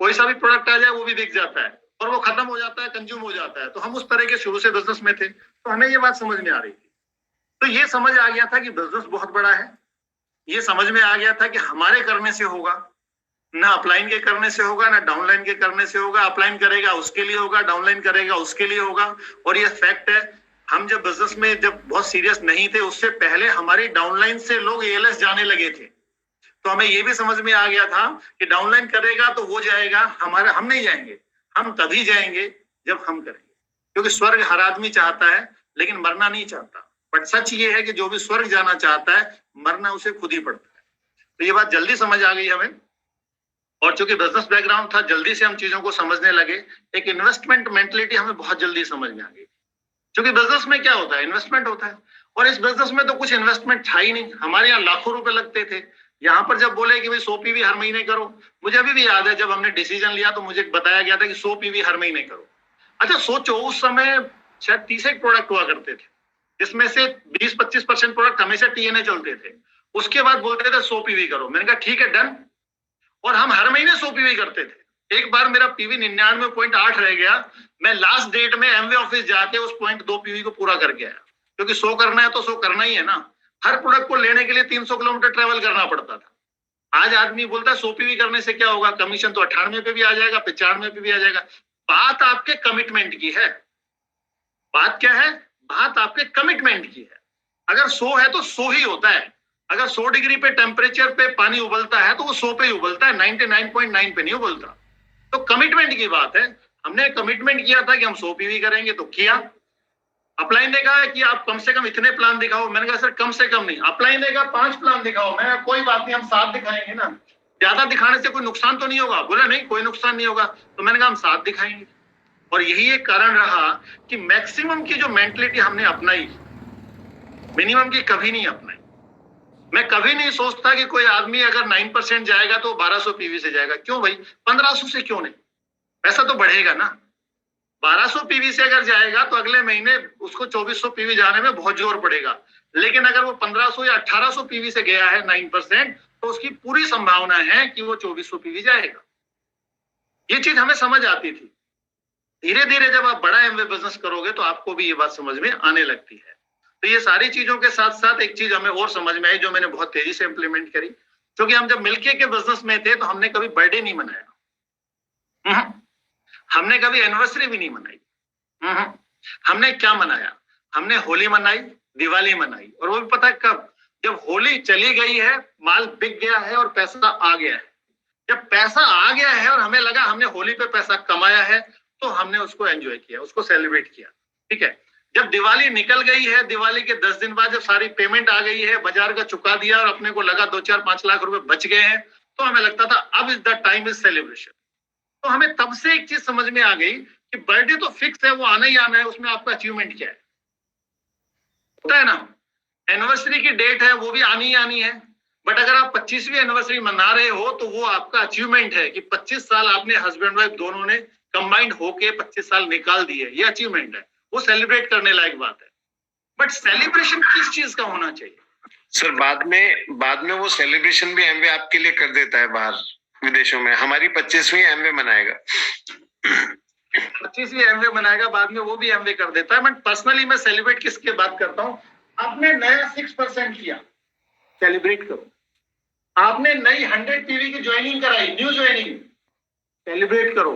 B: कोई सा भी प्रोडक्ट आ जाए वो भी बिक जाता है और वो खत्म हो जाता है, कंज्यूम हो जाता है। तो हम उस तरह के शुरू से बिजनेस में थे, तो हमें ये बात समझ में आ रही थी। तो ये समझ आ गया था कि बिजनेस बहुत बड़ा है। ये समझ में आ गया था कि हमारे करने से होगा, ना अपलाइन के करने से होगा, ना डाउनलाइन के करने से होगा। अपलाइन करेगा उसके लिए होगा, डाउनलाइन करेगा उसके लिए होगा। और ये फैक्ट है, हम जब बिजनेस में जब बहुत सीरियस नहीं थे, उससे पहले हमारी डाउनलाइन से लोग ALS जाने लगे थे। तो हमें ये भी समझ में आ गया था कि डाउनलाइन करेगा तो वो जाएगा, हमारा हम नहीं जाएंगे। हम तभी जाएंगे जब हम करेंगे, क्योंकि स्वर्ग हर आदमी चाहता है लेकिन मरना नहीं चाहता। बट सच ये है कि जो भी स्वर्ग जाना चाहता है, मरना उसे खुद ही पड़ता है। तो ये बात जल्दी समझ आ गई हमें। और चूंकि बिजनेस बैकग्राउंड था, जल्दी से हम चीजों को समझने लगे। एक इन्वेस्टमेंट मेंटलिटी हमें बहुत जल्दी समझ में आ गई, क्योंकि बिजनेस में क्या होता है, इन्वेस्टमेंट होता है। और इस बिजनेस में तो कुछ इन्वेस्टमेंट था ही नहीं। हमारे यहाँ लाखों रुपए लगते थे। यहाँ पर जब बोले कि भाई 100 PV हर महीने करो, मुझे अभी भी याद है जब हमने डिसीजन लिया तो मुझे बताया गया था कि 100 PV हर महीने करो। अच्छा सोचो, उस समय शायद 30 प्रोडक्ट हुआ करते थे, जिसमें से 20-25% प्रोडक्ट हमेशा TNA चलते थे। उसके बाद बोलते थे 100 PV करो। मैंने कहा ठीक है, डन। और हम हर महीने 100 PV करते थे। एक बार मेरा PV 99.8 रह गया। मैं लास्ट डेट में एमवे ऑफिस जाके उस 0.2 PV को पूरा करके आया, क्योंकि 100 करना है तो 100 करना ही है ना। हर प्रोडक्ट को लेने के लिए 300 किलोमीटर ट्रेवल करना पड़ता था। आज आदमी बोलता है 100 PV करने से क्या होगा, कमीशन तो 98 पे भी आ जाएगा, 95 पे भी आ जाएगा। बात आपके कमिटमेंट की है। बात क्या है? बात आपके कमिटमेंट की है। अगर 100 है तो 100 ही होता है। अगर 100 डिग्री पे टेम्परेचर पे पानी उबलता है तो वो 100 पे ही उबलता है, 99.9 पे नहीं उबलता। तो कमिटमेंट की बात है। हमने कमिटमेंट किया था कि हम 100 PV करेंगे, तो किया। अपलाइन ने कहा कि आप कम से कम इतने प्लान दिखाओ। मैंने कहा सर कम से कम नहीं। अपलाइन ने कहा 5 प्लान दिखाओ। मैंने कहा कोई बात नहीं, हम 7 दिखाएंगे ना, ज्यादा दिखाने से कोई नुकसान तो नहीं होगा। बोला नहीं, कोई नुकसान नहीं होगा। तो मैंने कहा हम 7 दिखाएंगे। और यही एक कारण रहा कि मैक्सिमम की जो मेंटलिटी हमने अपनाई, मिनिमम की कभी नहीं अपनाई। मैं कभी नहीं सोचता कि कोई आदमी अगर 9% जाएगा तो 1200 PV से जाएगा। क्यों भाई, 1500 से क्यों नहीं? पैसा तो बढ़ेगा ना। 1200 PV से अगर जाएगा तो अगले महीने उसको 2400 PV जाने में बहुत जोर पड़ेगा। लेकिन अगर वो 1500 या 1800 PV से गया है 9%, तो उसकी पूरी संभावना है कि वो 2400 PV जाएगा। ये चीज हमें समझ आती थी। धीरे धीरे जब आप बड़ा एमवे बिजनेस करोगे तो आपको भी ये बात समझ में आने लगती है। तो ये सारी चीजों के साथ साथ एक चीज हमें और समझ में आई, जो मैंने बहुत तेजी से इंप्लीमेंट करी। क्योंकि हम जब मिलके के बिजनेस में थे तो हमने कभी बर्थडे नहीं मनाया। हमने कभी एनिवर्सरी भी नहीं मनाई। हमने क्या मनाया? हमने होली मनाई, दिवाली मनाई। और वो भी पता है कब? जब होली चली गई है, माल बिक गया है और पैसा आ गया है। जब पैसा आ गया है और हमें लगा हमने होली पे पैसा कमाया है, तो हमने उसको एंजॉय किया, उसको सेलिब्रेट किया। ठीक है, जब दिवाली निकल गई है, दिवाली के 10 दिन बाद जब सारी पेमेंट आ गई है, बाजार का चुका दिया और अपने को लगा 2-4-5 लाख रुपए बच गए हैं, तो हमें लगता था अब is the time is celebration. तो हमें तब से एक चीज समझ में आ गई कि बर्थडे तो फिक्स है, वो आना ही आना है, उसमें आपका अचीवमेंट क्या है? होता है ना, एनिवर्सरी की डेट है, वो भी आनी ही आनी है। बट अगर आप 25वीं एनिवर्सरी मना रहे हो तो वो आपका अचीवमेंट है कि 25 साल आपने हस्बैंड वाइफ दोनों ने कंबाइंड होके 25 साल निकाल दिए। ये अचीवमेंट है, वो सेलिब्रेट करने लायक बात है। बट सेलिब्रेशन किस चीज का होना चाहिए?
A: सर बाद में वो सेलिब्रेशन भी एमवे आपके लिए कर देता है बाहर विदेशों में। हमारी 25वीं एमवे मनाएगा।
B: 25वीं एमवे बनाएगा, बाद में वो भी एमवे कर देता है। बट पर्सनली मैं सेलिब्रेट किसके बात करता हूँ, आपने नया 6% किया, सेलिब्रेट करो। आपने नई 100 टीवी की ज्वाइनिंग कराई, न्यू ज्वाइनिंग, सेलिब्रेट करो।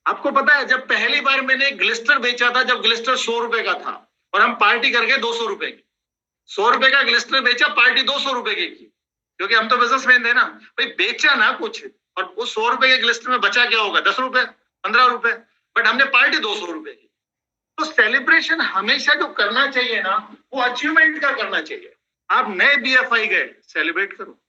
B: आपको पता है जब पहली बार मैंने ग्लिस्टर बेचा था, जब ग्लिस्टर 100 रुपए का था और हम पार्टी करके 200 रुपए की, 100 रुपए का ग्लिस्टर बेचा, पार्टी 200 रुपए की, क्योंकि हम तो बिजनेसमैन थे ना भाई, बेचा ना कुछ, और उस 100 रुपए के ग्लिस्टर में बचा क्या होगा, 10 रुपए, 15 रुपए, बट हमने पार्टी 200 रुपए की। तो सेलिब्रेशन हमेशा जो करना चाहिए ना, वो अचीवमेंट का करना चाहिए। आप नए BFI गए, सेलिब्रेट करो।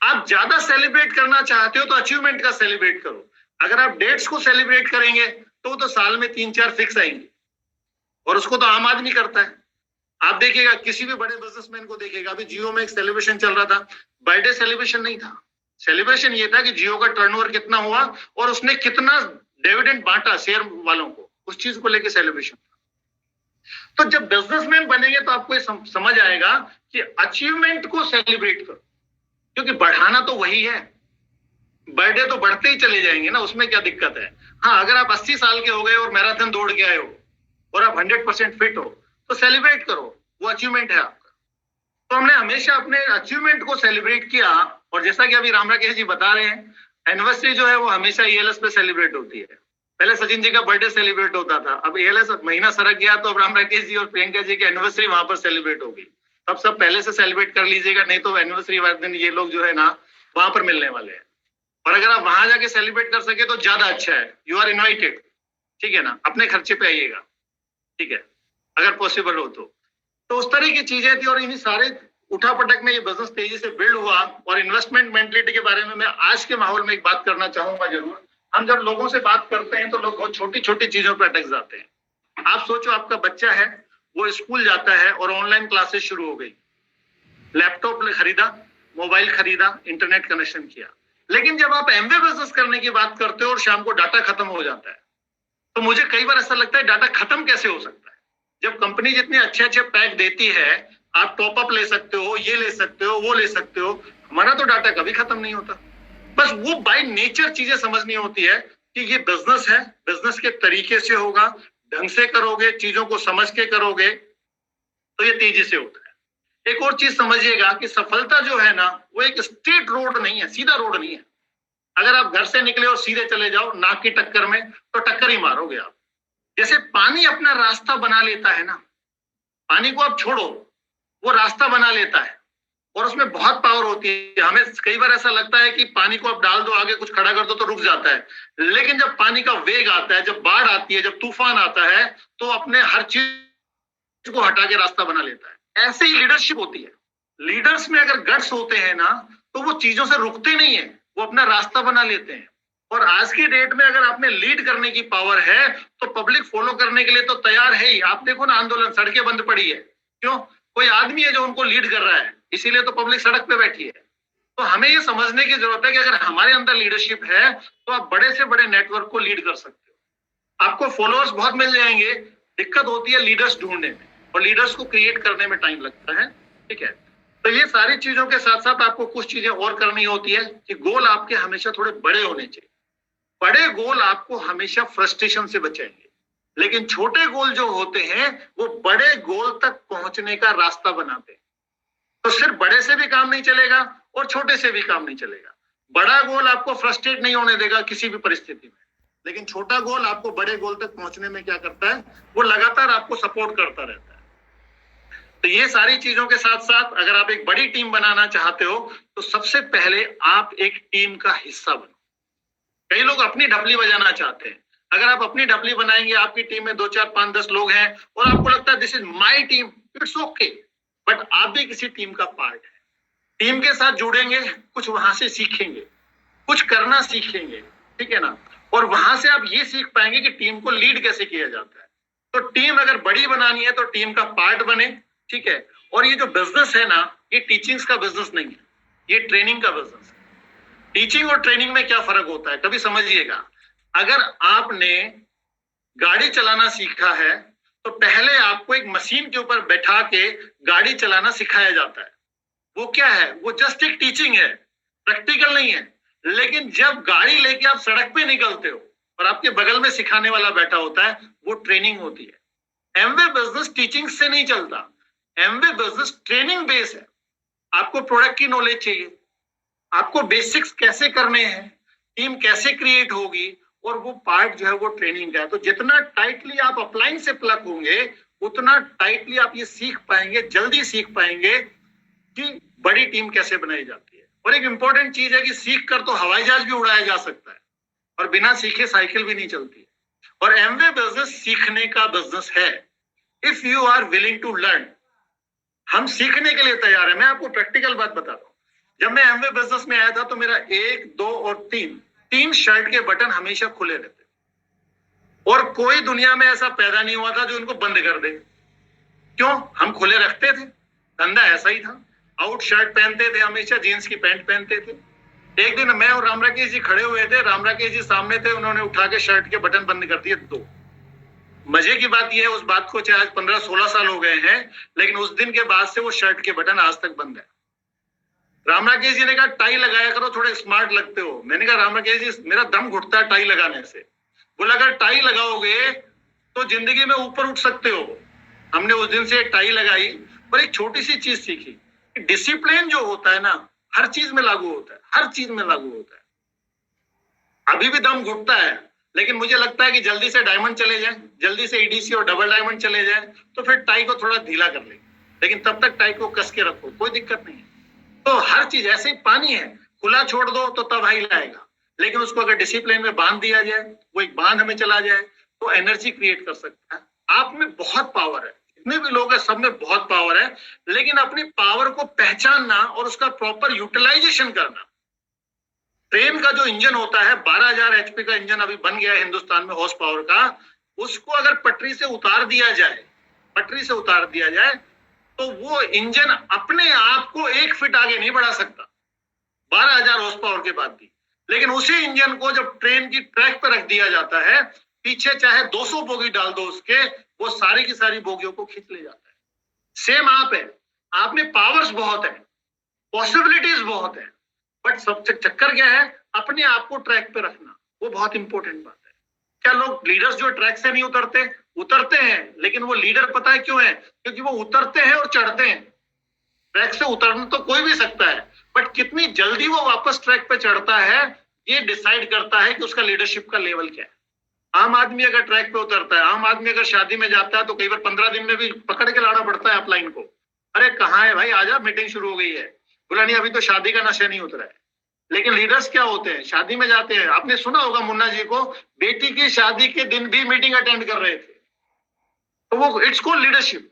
B: आप ज्यादा सेलिब्रेट करना चाहते हो तो अचीवमेंट का सेलिब्रेट करो। अगर आप डेट्स को सेलिब्रेट करेंगे तो तो साल में 3-4 फिक्स आएंगे, और उसको तो आम आदमी करता है। आप देखिएगा, किसी भी बड़े बिजनेसमैन को देखिएगा, अभी जियो में एक सेलिब्रेशन चल रहा था, बर्थडे सेलिब्रेशन नहीं था। सेलिब्रेशन ये था कि जियो का टर्नओवर कितना हुआ और उसने कितना डिविडेंड बांटा शेयर वालों को, उस चीज को लेकर सेलिब्रेशन था। तो जब बिजनेसमैन बनेंगे तो आपको ये समझ आएगा कि अचीवमेंट को सेलिब्रेट करो, क्योंकि बढ़ाना तो वही है। बर्थडे तो बढ़ते ही चले जाएंगे ना, उसमें क्या दिक्कत है। हाँ, अगर आप 80 साल के हो गए और मैराथन दौड़ के आए हो और आप 100% फिट हो तो सेलिब्रेट करो, वो अचीवमेंट है आपका। तो हमने हमेशा अपने अचीवमेंट को सेलिब्रेट किया, और जैसा कि अभी राम राकेश जी बता रहे हैं, एनिवर्सरी जो है वो हमेशा ELS पे सेलिब्रेट होती है। पहले सचिन जी का बर्थडे सेलिब्रेट होता था, अब ELS महीना सरक गया तो अब राम राकेश जी और प्रियंका जी की एनिवर्सरी वहां पर सेलिब्रेट होगी। तब सब पहले से सेलिब्रेट कर लीजिएगा, नहीं तो एनिवर्सरी वाले दिन ये लोग जो है ना वहां पर मिलने वाले हैं। और अगर आप वहां जाके सेलिब्रेट कर सके तो ज्यादा अच्छा है। यू आर इनवाइटेड, ठीक है ना, अपने खर्चे पे आइएगा, ठीक है, अगर पॉसिबल हो तो उस तरह की चीजें थी। और इन्हीं सारे उठापटक में ये बिजनेस तेजी से बिल्ड हुआ। और इन्वेस्टमेंट मेंटलिटी के बारे में मैं आज के माहौल में एक बात करना चाहूंगा जरूर। हम जब लोगों से बात करते हैं तो लोग बहुत छोटी छोटी चीजों पर अटक जाते हैं। आप सोचो, आपका बच्चा है, वो स्कूल जाता है और ऑनलाइन क्लासेस शुरू हो गई, लैपटॉप खरीदा, मोबाइल खरीदा, इंटरनेट कनेक्शन किया। लेकिन जब आप एमवे बिजनेस करने की बात करते हो और शाम को डाटा खत्म हो जाता है, तो मुझे कई बार ऐसा लगता है डाटा खत्म कैसे हो सकता है, जब कंपनी जितने अच्छे अच्छे पैक देती है, आप टॉपअप ले सकते हो, ये ले सकते हो, वो ले सकते हो, हमारा तो डाटा कभी खत्म नहीं होता। बस वो बाय नेचर चीजें समझनी होती है कि ये बिजनेस है, बिजनेस के तरीके से होगा, ढंग से करोगे, चीजों को समझ के करोगे तो ये तेजी से होता है। एक और चीज समझिएगा कि सफलता जो है ना, वो एक स्ट्रेट रोड नहीं है, सीधा रोड नहीं है। अगर आप घर से निकले और सीधे चले जाओ नाक की टक्कर में, तो टक्कर ही मारोगे आप। जैसे पानी अपना रास्ता बना लेता है ना, पानी को आप छोड़ो, वो रास्ता बना लेता है और उसमें बहुत पावर होती है। हमें कई बार ऐसा लगता है कि पानी को आप डाल दो आगे, कुछ खड़ा कर दो तो रुक जाता है, लेकिन जब पानी का वेग आता है, जब बाढ़ आती है, जब तूफान आता है, तो अपने हर चीज को हटा के रास्ता बना लेता है। ऐसे ही लीडरशिप होती है। लीडर्स में अगर गट्स होते हैं ना, तो वो चीजों से रुकते नहीं है, वो अपना रास्ता बना लेते हैं। और आज की डेट में अगर आप में लीड करने की पावर है तो पब्लिक फॉलो करने के लिए तो तैयार है ही। आप देखो ना, आंदोलन, सड़कें बंद पड़ी है, क्यों? कोई आदमी है जो उनको लीड कर रहा है, इसीलिए तो पब्लिक सड़क पे बैठी है। तो हमें ये समझने की जरूरत है कि अगर हमारे अंदर लीडरशिप है तो आप बड़े से बड़े नेटवर्क को लीड कर सकते हो। आपको फॉलोअर्स बहुत मिल जाएंगे, दिक्कत होती है लीडर्स ढूंढने में, और लीडर्स को क्रिएट करने में टाइम लगता है, ठीक है। तो ये सारी चीजों के साथ साथ आपको कुछ चीजें और करनी होती है कि गोल आपके हमेशा थोड़े बड़े होने चाहिए। बड़े गोल आपको हमेशा फ्रस्ट्रेशन से बचाएंगे, लेकिन छोटे गोल जो होते हैं वो बड़े गोल तक पहुंचने का रास्ता बनाते हैं। तो सिर्फ बड़े से भी काम नहीं चलेगा और छोटे से भी काम नहीं चलेगा। बड़ा गोल आपको फ्रस्ट्रेट नहीं होने देगा किसी भी परिस्थिति में, लेकिन छोटा गोल आपको बड़े गोल तक पहुंचने में क्या करता है, वो लगातार आपको सपोर्ट करता रहता है। तो ये सारी चीजों के साथ साथ अगर आप एक बड़ी टीम बनाना चाहते हो तो सबसे पहले आप एक टीम का हिस्सा बनो। कई लोग अपनी ढपली बजाना चाहते हैं। अगर आप अपनी ढपली बनाएंगे, आपकी टीम में 2, 4, 5, 10 लोग हैं और आपको लगता है this is my team, it's okay, but आप भी किसी टीम का पार्ट है। टीम के साथ जुड़ेंगे, कुछ वहां से सीखेंगे, कुछ करना सीखेंगे, ठीक है ना, और वहां से आप ये सीख पाएंगे कि टीम को लीड कैसे किया जाता है। तो टीम अगर बड़ी बनानी है तो टीम का पार्ट बने, ठीक है। और ये जो बिजनेस है ना, ये टीचिंग्स का बिजनेस नहीं है, ये ट्रेनिंग का बिजनेस है। टीचिंग और ट्रेनिंग में क्या फर्क होता है, कभी समझिएगा। अगर आपने गाड़ी चलाना सीखा है तो पहले आपको एक मशीन के ऊपर बैठा के गाड़ी चलाना सिखाया जाता है। वो क्या है, वो जस्ट एक टीचिंग है, प्रैक्टिकल नहीं है। लेकिन जब गाड़ी लेके आप सड़क पे निकलते हो और आपके बगल में सिखाने वाला बैठा होता है, वो ट्रेनिंग होती है। एमवे बिजनेस टीचिंग से नहीं चलता, एमवे बिजनेस ट्रेनिंग बेस है। आपको प्रोडक्ट की नॉलेज चाहिए, आपको बेसिक्स कैसे करने हैं, टीम कैसे क्रिएट होगी, और वो पार्ट जो है वो ट्रेनिंग का है। तो जितना टाइटली आप अपलाइन से प्लग होंगे, उतना टाइटली आप ये सीख पाएंगे, जल्दी सीख पाएंगे कि बड़ी टीम कैसे बनाई जाती है। और एक इंपॉर्टेंट चीज है कि सीख कर तो हवाई जहाज भी उड़ाया जा सकता है, और बिना सीखे साइकिल भी नहीं चलती। और एमवे बिजनेस सीखने का बिजनेस है। If you are willing to learn, हम सीखने के लिए तैयार है। मैं आपको प्रैक्टिकल बात बताता हूँ। जब मैं एमवे बिजनेस में आया था तो मेरा 1, 2 और 3 शर्ट के बटन हमेशा खुले रहते, और कोई दुनिया में ऐसा पैदा नहीं हुआ था जो इनको बंद कर दे। क्यों? हम खुले रखते थे, धंधा ऐसा ही था। आउट शर्ट पहनते थे, हमेशा जीन्स की पैंट पहनते थे। एक दिन मैं और राम राकेश जी खड़े हुए थे, राम राकेश जी सामने थे, उन्होंने उठा के शर्ट के बटन बंद कर दिए 2। मजे की बात यह है, उस बात को चाहे आज 15-16 साल हो गए हैं, लेकिन उस दिन के बाद से वो शर्ट के बटन आज तक बंद है। राम राकेश जी ने कहा टाई लगाया करो, थोड़े स्मार्ट लगते हो। मैंने कहा राम राकेश जी मेरा दम घुटता है टाई लगाने से। बोला अगर टाई लगाओगे तो जिंदगी में ऊपर उठ सकते हो। हमने उस दिन से टाई लगाई, पर एक छोटी सी चीज सीखी, डिसिप्लिन जो होता है ना, हर चीज में लागू होता है, हर चीज में लागू होता है। अभी भी दम घुटता है, लेकिन मुझे लगता है कि जल्दी से डायमंड चले जाए, जल्दी से ईडीसी और डबल डायमंड चले जाए, तो फिर टाई को थोड़ा ढीला कर लेंगे। लेकिन तब तक टाई को कस के रखो, कोई दिक्कत नहीं है। तो हर चीज ऐसे ही, पानी है, खुला छोड़ दो तो तब हाई लाएगा, लेकिन उसको अगर डिसिप्लिन में बांध दिया जाए, वो एक बांध हमें चला जाए, तो एनर्जी क्रिएट कर सकता है। आप में बहुत पावर है, जितने भी लोग हैं सब में बहुत पावर है, लेकिन अपनी पावर को पहचानना और उसका प्रॉपर यूटिलाइजेशन करना। ट्रेन का जो इंजन होता है, 12,000 HP का इंजन अभी बन गया है हिंदुस्तान में, हॉर्स पावर का, उसको अगर पटरी से उतार दिया जाए, पटरी से उतार दिया जाए, तो वो इंजन अपने आप को 1 फीट आगे नहीं बढ़ा सकता 12,000 हॉर्स पावर के बाद भी। लेकिन उसी इंजन को जब ट्रेन की ट्रैक पर रख दिया जाता है, पीछे चाहे 200 बोगी डाल दो उसके, वो सारी की सारी बोगियों को खींच ले जाता है। सेम आप है, आप में पावर्स बहुत है, पॉसिबिलिटीज बहुत है, बट सब चक्कर क्या है, अपने आप को ट्रैक पे रखना, वो बहुत इंपॉर्टेंट बात है। क्या लोग लीडर्स जो ट्रैक से नहीं उतरते, उतरते हैं, लेकिन वो लीडर पता है क्यों है? क्योंकि वो उतरते हैं और चढ़ते हैं। ट्रैक से उतरना तो कोई भी सकता है, बट कितनी जल्दी वो वापस ट्रैक पे चढ़ता है, ये डिसाइड करता है कि उसका लीडरशिप का लेवल क्या है। आम आदमी अगर ट्रैक पे उतरता है, आम आदमी अगर शादी में जाता है, तो कई बार 15 दिन में भी पकड़ के लाना पड़ता है अपलाइन को। अरे कहाँ है भाई, आजा, मीटिंग शुरू हो गई है। बोला नहीं, अभी तो शादी का नशा नहीं उतरा है। लेकिन लीडर्स क्या होते हैं, शादी में जाते हैं। आपने सुना होगा मुन्ना जी को, बेटी की शादी के दिन भी मीटिंग अटेंड कर रहे थे। तो वो इट्स कॉल्ड लीडरशिप,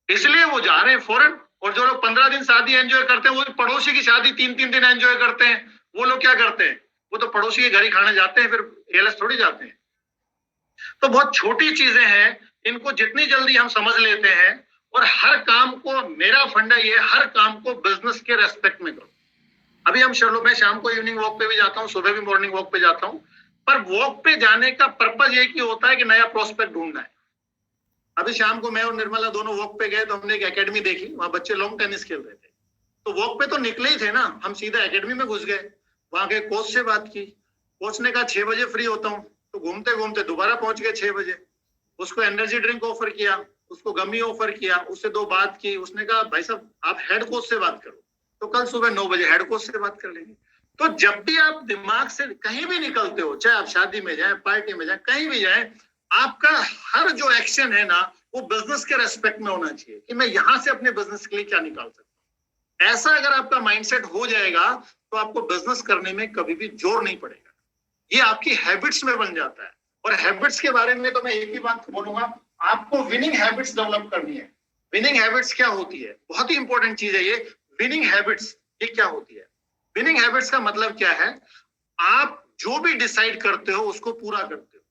B: इसलिए वो जा रहे हैं फौरन। और जो लोग 15 दिन शादी एंजॉय करते हैं, वो पड़ोसी की शादी 3-3 दिन एंजॉय करते हैं। वो लोग क्या करते हैं, वो तो पड़ोसी के घर ही खाने जाते हैं, फिर एलएस थोड़ी जाते हैं। तो बहुत छोटी चीजें हैं, इनको जितनी जल्दी हम समझ लेते हैं, और हर काम को, मेरा फंडा ये, हर काम को बिजनेस के रेस्पेक्ट में करो। अभी हम चलो, मैं शाम को इवनिंग वॉक पे भी जाता हूँ, सुबह भी मॉर्निंग वॉक पे जाता हूँ, पर वॉक पे जाने का पर्पज एक ही होता है कि नया प्रोस्पेक्ट ढूंढना है। अभी शाम को मैं और निर्मला दोनों वॉक पे गए, तो हमने एक एकेडमी देखी, वहां बच्चे लॉन्ग टेनिस खेल रहे थे। तो वॉक पे तो निकले ही थे ना, हम सीधा एकेडमी में घुस गए। वहां के कोच से बात की, कोच ने कहा 6 बजे फ्री होता हूँ। तो घूमते घूमते दोबारा पहुंच गए 6 बजे। उसको एनर्जी ड्रिंक ऑफर किया, उसको गमी ऑफर किया, उससे 2 बात की। उसने कहा भाई साहब आप हेड कोच से बात करो, तो कल सुबह 9 बजे हेड कोच से बात कर लेंगे। तो जब भी आप दिमाग से कहीं भी निकलते हो, चाहे आप शादी में जाए, पार्टी में जाए, कहीं भी जाए, आपका हर जो एक्शन है ना, वो बिजनेस के रेस्पेक्ट में होना चाहिए कि मैं यहां से अपने बिजनेस के लिए क्या निकाल सकता हूं। ऐसा अगर आपका माइंडसेट हो जाएगा, तो आपको बिजनेस करने में कभी भी जोर नहीं पड़ेगा। ये आपकी हैबिट्स में बन जाता है। और हैबिट्स के बारे में तो मैं एक ही बात बोलूंगा, आपको विनिंग हैबिट्स डेवलप करनी है। विनिंग हैबिट्स क्या होती है, बहुत ही इंपॉर्टेंट चीज है ये। विनिंग हैबिट्स ये क्या होती है? विनिंग हैबिट्स का मतलब क्या है? आप जो भी डिसाइड करते हो उसको पूरा करते हो।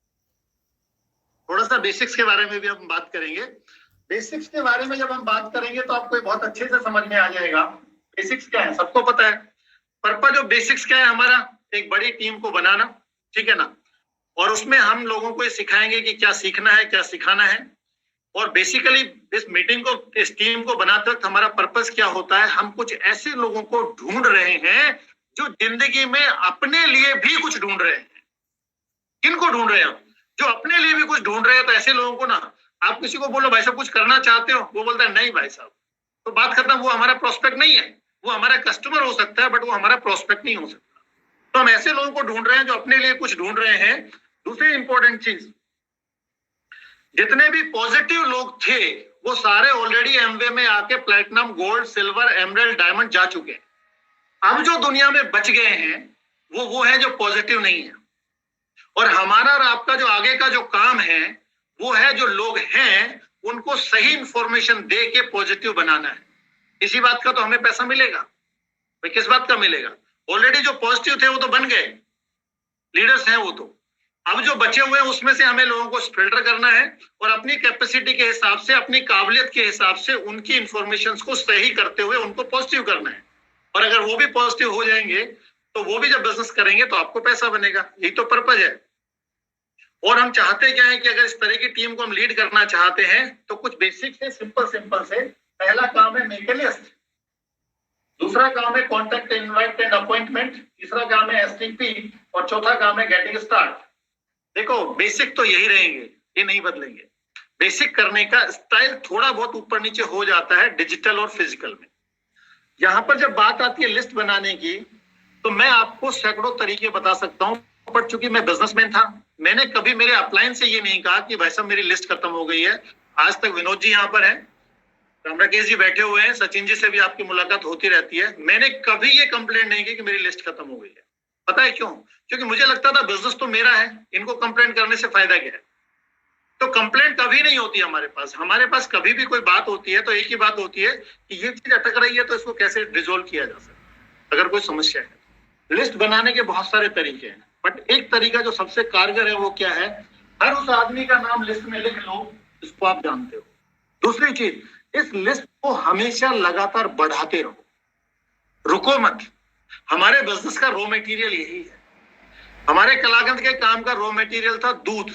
B: थोड़ा सा बेसिक्स के बारे में भी हम बात करेंगे। बेसिक्स के बारे में जब हम बात करेंगे तो आपको बहुत अच्छे से समझ में आ जाएगा बेसिक्स क्या है। सबको पता है पर्पज ऑफ बेसिक्स क्या है हमारा, एक बड़ी टीम को बनाना, ठीक है ना। और उसमें हम लोगों को ये सिखाएंगे कि क्या सीखना है, क्या सिखाना है। और बेसिकली इस मीटिंग को, इस टीम को बनाते वक्त हमारा पर्पस क्या होता है, हम कुछ ऐसे लोगों को ढूंढ रहे हैं जो जिंदगी में अपने लिए भी कुछ ढूंढ रहे हैं। किनको ढूंढ रहे हैं हम? जो अपने लिए भी कुछ ढूंढ रहे हैं। तो ऐसे लोगों को ना, आप किसी को बोलो भाई साहब कुछ करना चाहते हो, वो बोलता है नहीं भाई साहब, तो बात खत्म। वो हमारा प्रोस्पेक्ट नहीं है, वो हमारा कस्टमर हो सकता है बट वो हमारा प्रोस्पेक्ट नहीं हो सकता। तो हम ऐसे लोगों को ढूंढ रहे हैं जो अपने लिए कुछ ढूंढ रहे हैं। दूसरी इंपॉर्टेंट चीज, जितने भी पॉजिटिव लोग थे वो सारे ऑलरेडी एमवे में आके platinum, gold, silver, emerald, diamond जा चुके हैं। अब जो दुनिया में बच गए हैं वो है जो पॉजिटिव नहीं है। और हमारा और आपका जो आगे का जो काम है वो है जो लोग हैं उनको सही इंफॉर्मेशन दे के पॉजिटिव बनाना है। इसी बात का तो हमें पैसा मिलेगा। भाई किस बात का मिलेगा? ऑलरेडी जो पॉजिटिव थे वो तो बन गए, लीडर्स हैं वो तो। अब जो बचे हुए हैं उसमें से हमें लोगों को फिल्टर करना है और अपनी कैपेसिटी के हिसाब से, अपनी काबिलियत के हिसाब से उनकी इंफॉर्मेशन को सही करते हुए उनको पॉजिटिव करना है। और अगर वो भी पॉजिटिव हो जाएंगे तो वो भी जब बिजनेस करेंगे तो आपको पैसा बनेगा। यही तो पर्पज है। और हम चाहते क्या है कि अगर इस तरह की टीम को हम लीड करना चाहते हैं तो कुछ बेसिक से सिंपल से पहला काम है मेक ए लिस्ट, दूसरा काम है कॉन्टेक्ट, इनवाइट एंड अपॉइंटमेंट, तीसरा काम है एसटीपी और चौथा काम है गेटिंग स्टार्ट। देखो बेसिक तो यही रहेंगे, ये नहीं बदलेंगे। बेसिक करने का स्टाइल थोड़ा बहुत ऊपर नीचे हो जाता है डिजिटल और फिजिकल में। यहां पर जब बात आती है लिस्ट बनाने की तो मैं आपको सैकड़ों तरीके बता सकता हूं, पर चूंकि मैं बिजनेसमैन था मैंने कभी मेरे अपलाइन से ये नहीं कहा कि भाई साहब मेरी लिस्ट खत्म हो गई है। आज तक विनोद जी यहाँ पर हैं, रामराकेश जी बैठे हुए हैं, सचिन जी से भी आपकी मुलाकात होती रहती है, मैंने कभी ये कंप्लेंट नहीं की कि मेरी लिस्ट खत्म हो गई है। पता है क्यों? क्योंकि मुझे लगता था बिजनेस तो मेरा है, इनको कंप्लेंट करने से फायदा क्या है। तो कंप्लेंट कभी नहीं होती हमारे पास। हमारे पास कभी भी कोई बात होती है तो एक ही बात होती है कि ये चीज अटक रही है तो इसको कैसे रिजोल्व किया जा सकता। अगर कोई समस्या है, लिस्ट बनाने के बहुत सारे तरीके हैं बट एक तरीका जो सबसे कारगर है वो क्या है, हर उस आदमी का नाम लिस्ट में लिख लो जिसको आप जानते हो। दूसरी चीज, इस लिस्ट को हमेशा लगातार बढ़ाते रहो, रुको मत। हमारे बिजनेस का रॉ मटेरियल यही है। हमारे कलाकंद के काम का रॉ मटेरियल था दूध,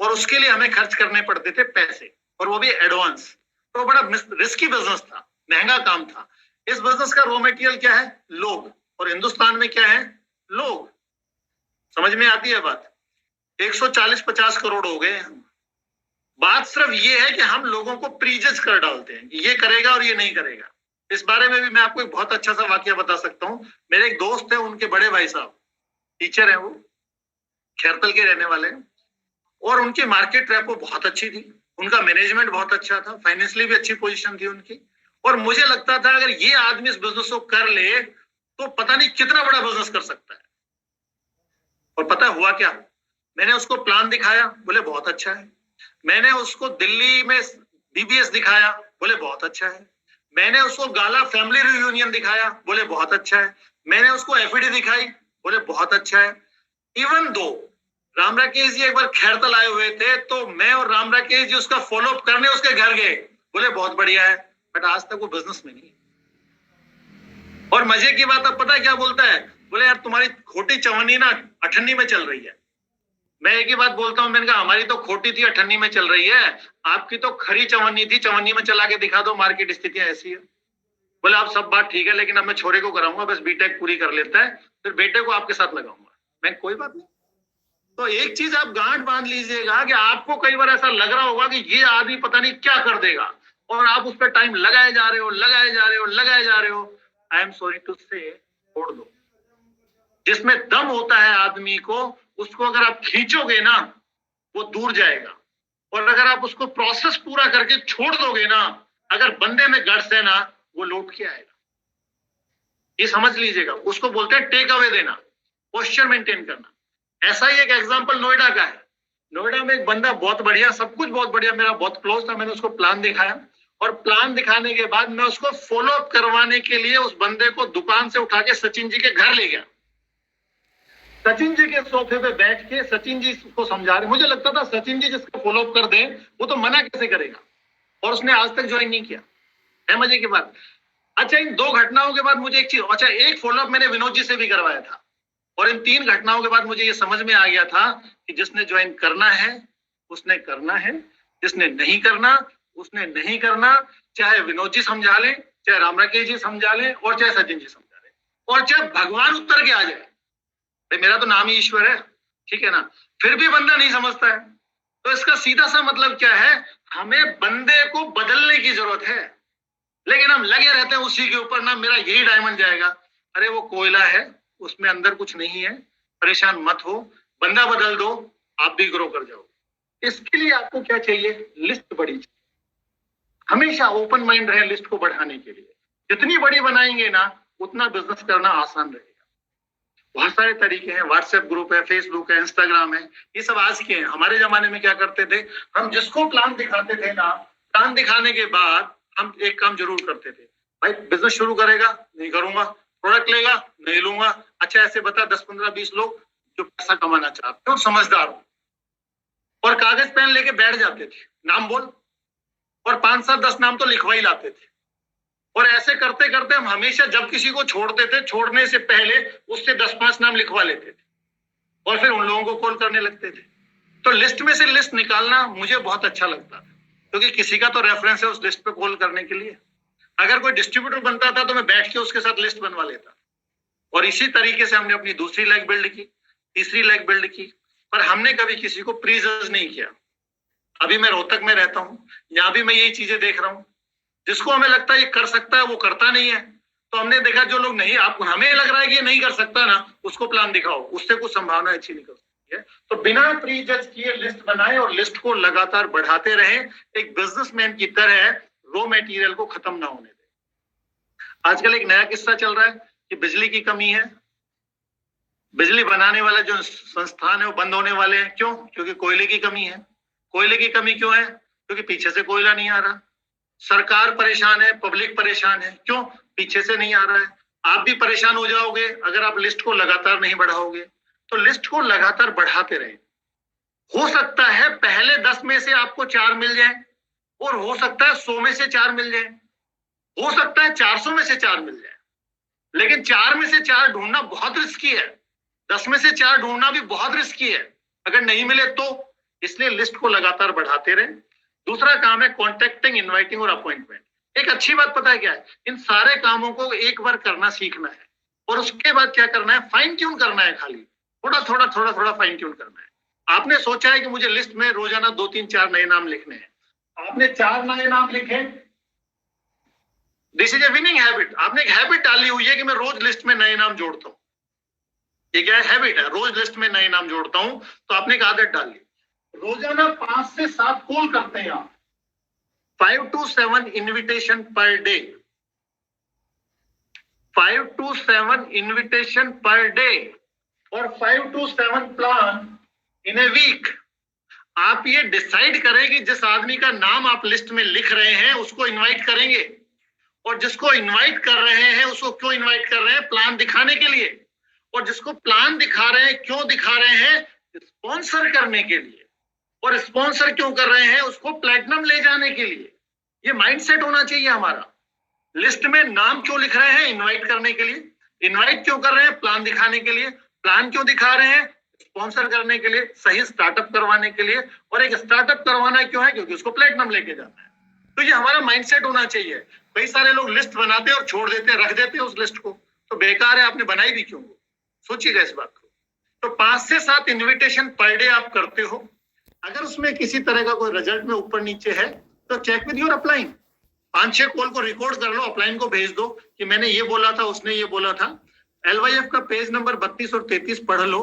B: और उसके लिए हमें खर्च करने पड़ते थे पैसे, और वो भी एडवांस। तो बड़ा रिस्की बिजनेस था, महंगा काम था। इस बिजनेस का रॉ मटेरियल क्या है? लोग। और हिंदुस्तान में क्या है? लोग। समझ में आती है बात? 140-50 करोड़ हो गए हम। बात सिर्फ ये है कि हम लोगों को प्रीजज कर डालते हैं कि ये करेगा और ये नहीं करेगा। इस बारे में भी मैं आपको एक बहुत अच्छा सा वाकया बता सकता हूँ। मेरे एक दोस्त है, उनके बड़े भाई साहब टीचर हैं, वो खैरतल के रहने वाले हैं, और उनकी मार्केट रेपो बहुत अच्छी थी, उनका मैनेजमेंट बहुत अच्छा था, फाइनेंशियली भी अच्छी पोजीशन थी उनकी। और मुझे लगता था अगर ये आदमी इस बिजनेस को कर ले तो पता नहीं कितना बड़ा बिजनेस कर सकता है। और पता हुआ क्या? मैंने उसको प्लान दिखाया, बोले बहुत अच्छा है। मैंने उसको दिल्ली में बीबीएस दिखाया, बोले बहुत अच्छा है। मैंने उसको गाला फैमिली रियूनियन दिखाया, बोले बहुत अच्छा है। मैंने उसको एफईडी दिखाई, बोले बहुत अच्छा है। इवन दो राम राकेश जी एक बार खैरतल आए हुए थे तो मैं और राम राकेश जी उसका फॉलोअप करने उसके घर गए, बोले बहुत बढ़िया है, बट आज तक वो बिजनेस में नहीं। और मजे की बात अब पता है क्या बोलता है? बोले यार तुम्हारी खोटी चवन्नी ना अठन्नी में चल रही है। मैं एक ही बात बोलता हूं, मैंने कहा हमारी तो खोटी थी अठन्नी में चल रही है, आपकी तो खरी चवन्नी थी, चवन्नी में चला के दिखा दो, मार्केट स्थितियां ऐसी है। बोले आप सब बात ठीक है लेकिन अब मैं छोरे को कराऊंगा, बस बीटेक पूरी कर लेता है, फिर बेटे को आपके साथ लगाऊंगा। मैं कोई बात नहीं। तो एक चीज आप गांठ बांध लीजिएगा कि आपको कई बार ऐसा लग रहा होगा कि ये आदमी पता नहीं क्या कर देगा, और आप उस पर टाइम लगाए जा रहे हो, लगाए जा रहे हो, लगाए जा रहे हो। आई एम सॉरी टू से, छोड़ दो। जिसमें दम होता है आदमी को, उसको अगर आप खींचोगे ना वो दूर जाएगा, और अगर आप उसको प्रोसेस पूरा करके छोड़ दोगे ना, अगर बंदे में गट्स है ना, वो लौट के आएगा। ये समझ लीजिएगा, उसको बोलते हैं टेक अवे देना, पोस्चर मेंटेन करना। ऐसा ही एक एग्जांपल नोएडा का है। नोएडा में एक बंदा बहुत बढ़िया, सब कुछ बहुत बढ़िया, मेरा बहुत क्लोज था, मैंने उसको प्लान दिखाया, और प्लान दिखाने के बाद मैं उसको फॉलो अप करवाने के लिए उस बंदे को दुकान से उठा के सचिन जी के घर ले गया। सचिन जी के सोफे पे बैठ के सचिन जी को समझा रहे। मुझे लगता था सचिन जी जिसको फॉलो अप कर दें वो तो मना कैसे करेगा, और उसने आज तक ज्वाइन नहीं किया है। मजे की बात। अच्छा, इन दो घटनाओं के बाद मुझे एक चीज, अच्छा एक फॉलो अप मैंने विनोद जी से भी करवाया था, और इन 3 घटनाओं के बाद मुझे ये समझ में आ गया था कि जिसने ज्वाइन करना है उसने करना है, जिसने नहीं करना उसने नहीं करना। चाहे विनोद जी समझा लें, चाहे राम राकेश जी समझा लें, और चाहे सचिन जी समझा लें, और चाहे भगवान उतर के आ जाए। मेरा तो नाम ही ईश्वर है, ठीक है ना। फिर भी बंदा नहीं समझता है। तो इसका सीधा सा मतलब क्या है, हमें बंदे को बदलने की जरूरत है, लेकिन हम लगे रहते हैं उसी के ऊपर, ना मेरा यही डायमंड जाएगा। अरे वो कोयला है, उसमें अंदर कुछ नहीं है, परेशान मत हो, बंदा बदल दो, आप भी ग्रो कर जाओ। इसके लिए आपको क्या चाहिए, लिस्ट बड़ी चाहिए। हमेशा ओपन माइंड रहे लिस्ट को बढ़ाने के लिए। जितनी बड़ी बनाएंगे ना, उतना बिजनेस करना आसान रहेगा। बहुत सारे तरीके हैं, व्हाट्सएप ग्रुप है, फेसबुक है, इंस्टाग्राम है, ये सब आज के हैं। हमारे जमाने में क्या करते थे, हम जिसको प्लान दिखाते थे ना, प्लान दिखाने के बाद हम एक काम जरूर करते थे, भाई बिजनेस शुरू करेगा, नहीं करूंगा, प्रोडक्ट लेगा, नहीं लूंगा, अच्छा ऐसे बता 10 15 20 लोग जो पैसा कमाना चाहते हो, समझदार हो, और कागज पेन लेके बैठ जाते थे, नाम बोल, और 5 7 10 नाम तो लिखवा ही लाते थे। और ऐसे करते करते हम हमेशा जब किसी को छोड़ते थे, छोड़ने से पहले उससे 10 5 नाम लिखवा लेते थे, और फिर उन लोगों को कॉल करने लगते थे। तो लिस्ट में से लिस्ट निकालना मुझे बहुत अच्छा लगता था, क्योंकि किसी का तो रेफरेंस है उस लिस्ट पे कॉल करने के लिए। अगर कोई डिस्ट्रीब्यूटर बनता था तो मैं बैठ के उसके साथ लिस्ट बनवा लेता, और इसी तरीके से हमने अपनी दूसरी लेग बिल्ड की, तीसरी लेग बिल्ड की, पर हमने कभी किसी को प्रीजर्ज नहीं किया। अभी मैं रोहतक में रहता हूँ, यहाँ भी मैं यही चीजें देख रहा हूँ, जिसको हमें लगता है ये कर सकता है वो करता नहीं है। तो हमने देखा जो लोग नहीं, आपको हमें लग रहा है कि ये नहीं कर सकता ना, उसको प्लान दिखाओ, उससे कुछ संभावना अच्छी निकल सकती है। तो बिना प्री जज किए लिस्ट बनाए और लिस्ट को लगातार बढ़ाते रहें, एक बिजनेसमैन की तरह रॉ मटेरियल को खत्म ना होने दें। आजकल एक नया किस्सा चल रहा है कि बिजली की कमी है, बिजली बनाने वाला जो संस्थान है वो बंद होने वाले हैं। क्यों? क्योंकि कोयले की कमी है। कोयले की कमी क्यों है? क्योंकि पीछे से कोयला नहीं आ रहा। सरकार परेशान है, पब्लिक परेशान है, क्यों? पीछे से नहीं आ रहा है। आप भी परेशान हो जाओगे अगर आप लिस्ट को लगातार नहीं बढ़ाओगे। तो लिस्ट को लगातार बढ़ाते रहें। हो सकता है पहले 10 में से आपको 4 मिल जाए, और हो सकता है 100 में से 4 मिल जाए, हो सकता है 400 में से 4 मिल जाए, लेकिन 4 में से 4 ढूंढना बहुत रिस्की है। 10 में से 4 ढूंढना भी बहुत रिस्की है अगर नहीं मिले तो। इसलिए लिस्ट को लगातार बढ़ाते रहें। दूसरा काम है कॉन्टेक्टिंग, इनवाइटिंग और अपॉइंटमेंट। एक अच्छी बात पता है क्या है, इन सारे कामों को एक बार करना सीखना है, और उसके बाद क्या करना है, फाइन ट्यून करना है। खाली थोड़ा थोड़ा थोड़ा थोड़ा फाइन ट्यून करना है। आपने सोचा है कि मुझे लिस्ट में रोजाना 2 3 4 नए नाम लिखने हैं, आपने 4 नए नाम लिखे, this is a winning habit. आपने एक हैबिट डाली हुई है कि मैं रोज लिस्ट में नए नाम जोड़ता हूं। ये क्या हैबिट है? रोज लिस्ट में नए नाम जोड़ता हूं। तो आपने एक आदत डाली, रोजाना 5 से 7 कॉल करते हैं आप, 5 to 7 invitation per day, 5 to 7 invitation per day, और 5 to 7 plan in a week. आप ये डिसाइड करें कि जिस आदमी का नाम आप लिस्ट में लिख रहे हैं उसको इनवाइट करेंगे, और जिसको इनवाइट कर रहे हैं उसको क्यों इनवाइट कर रहे हैं, प्लान दिखाने के लिए, और जिसको प्लान दिखा रहे हैं क्यों दिखा रहे हैं, स्पॉन्सर करने के लिए, और स्पॉन्सर क्यों कर रहे हैं, उसको प्लैटिनम ले जाने के लिए। ये माइंडसेट होना चाहिए हमारा। लिस्ट में नाम क्यों लिख रहे हैं, इनवाइट करने के लिए, इनवाइट क्यों कर रहे हैं, प्लान दिखाने के लिए, प्लान क्यों दिखा रहे हैं, स्पॉन्सर करने के लिए, सही स्टार्टअप करवाने के लिए, और एक स्टार्टअप करवाना क्यों है, क्योंकि उसको प्लैटिनम लेके जाना है। तो ये हमारा माइंडसेट होना चाहिए। कई सारे लोग लिस्ट बनाते हैं और छोड़ देते हैं, रख देते हैं उस लिस्ट को, तो बेकार है, आपने बनाई भी क्यों? सोचिएगा इस बात को। तो 5 से 7 इन्विटेशन पर डे आप करते हो। अगर उसमें किसी तरह का कोई रिजल्ट में ऊपर नीचे है तो check with your upline. 5-6 call को रिकॉर्ड कर लो, अपलाइन को भेज दो कि मैंने ये बोला था, उसने ये बोला था। LYF का पेज नंबर 32 और 33 पढ़ लो,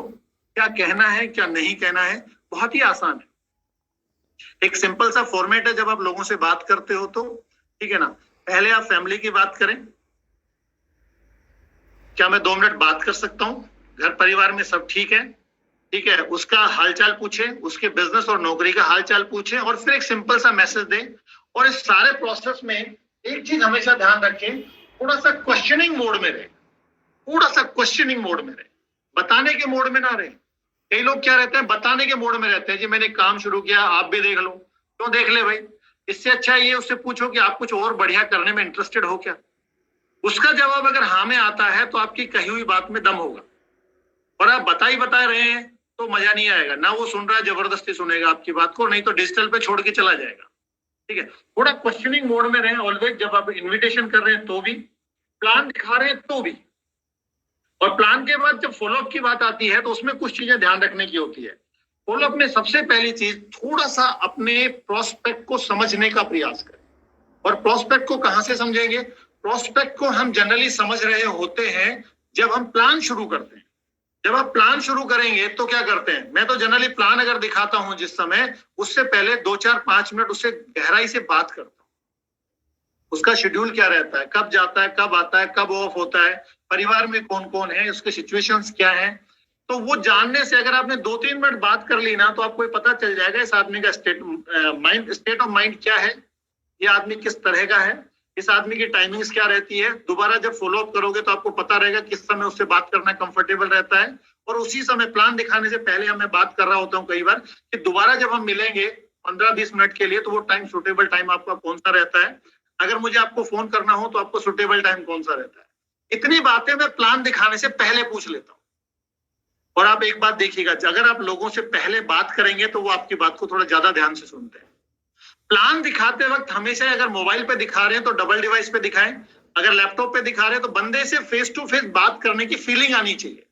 B: क्या कहना है क्या नहीं कहना है। बहुत ही आसान है, एक सिंपल सा फॉर्मेट है। जब आप लोगों से बात करते हो तो ठीक है ना, पहले आप फैमिली की बात करें, क्या मैं 2 मिनट बात कर सकता हूं, घर परिवार में सब ठीक है, ठीक है, उसका हालचाल पूछे, उसके बिजनेस और नौकरी का हालचाल पूछे, और फिर एक सिंपल सा मैसेज दें। और इस सारे प्रोसेस में एक चीज हमेशा ध्यान रखें, थोड़ा सा क्वेश्चनिंग मोड में रहे, थोड़ा सा क्वेश्चनिंग मोड में रहे, बताने के मोड में ना रहे। कई लोग क्या रहते हैं, बताने के मोड में रहते हैं, जी मैंने काम शुरू किया आप भी देख लो। क्यों देख ले भाई? इससे अच्छा ये उससे पूछो कि आप कुछ और बढ़िया करने में इंटरेस्टेड हो क्या। उसका जवाब अगर हाँ में आता है तो आपकी कही हुई बात में दम होगा, और आप बता रहे हैं तो मजा नहीं आएगा ना। वो सुन रहा है, जबरदस्ती सुनेगा आपकी बात को, नहीं तो डिजिटल पे छोड़ के चला जाएगा। ठीक है, थोड़ा क्वेश्चनिंग मोड में रहें ऑलवेज। जब आप इनविटेशन कर रहे हैं तो भी, प्लान दिखा रहे हैं तो भी, और प्लान के बाद जब फॉलोअप की बात आती है तो उसमें कुछ चीजें ध्यान रखने की होती है। फॉलोअप में सबसे पहली चीज, थोड़ा सा अपने प्रोस्पेक्ट को समझने का प्रयास करें। और प्रोस्पेक्ट को कहां से समझेंगे? प्रोस्पेक्ट को हम जनरली समझ रहे होते हैं जब हम प्लान शुरू करते हैं। जब आप प्लान शुरू करेंगे तो क्या करते हैं, मैं तो जनरली प्लान अगर दिखाता हूं जिस समय, उससे पहले 2-4-5 मिनट उससे गहराई से बात करता हूं। उसका शेड्यूल क्या रहता है, कब जाता है, कब आता है, कब ऑफ होता है, परिवार में कौन कौन है, उसके सिचुएशंस क्या है। तो वो जानने से अगर आपने 2-3 मिनट बात कर ली ना, तो आपको पता चल जाएगा इस आदमी का स्टेट ऑफ माइंड क्या है, ये आदमी किस तरह का है, इस आदमी की टाइमिंग्स क्या रहती है। दोबारा जब फॉलो अप करोगे तो आपको पता रहेगा किस समय उससे बात करना कंफर्टेबल रहता है। और उसी समय प्लान दिखाने से पहले मैं बात कर रहा होता हूँ कई बार कि दोबारा जब हम मिलेंगे 15-20 मिनट के लिए, तो वो टाइम सुटेबल टाइम आपका कौन सा रहता है। अगर मुझे आपको फोन करना हो तो आपको सुटेबल टाइम कौन सा रहता है। इतनी बातें मैं प्लान दिखाने से पहले पूछ लेता हूँ। और आप एक बात देखिएगा, अगर आप लोगों से पहले बात करेंगे तो वो आपकी बात को थोड़ा ज्यादा ध्यान से सुनते हैं। प्लान दिखाते वक्त हमेशा अगर मोबाइल पे दिखा रहे हैं तो डबल डिवाइस पे दिखाएं, अगर लैपटॉप पे दिखा रहे हैं तो बंदे से फेस टू फेस बात करने की फीलिंग आनी चाहिए।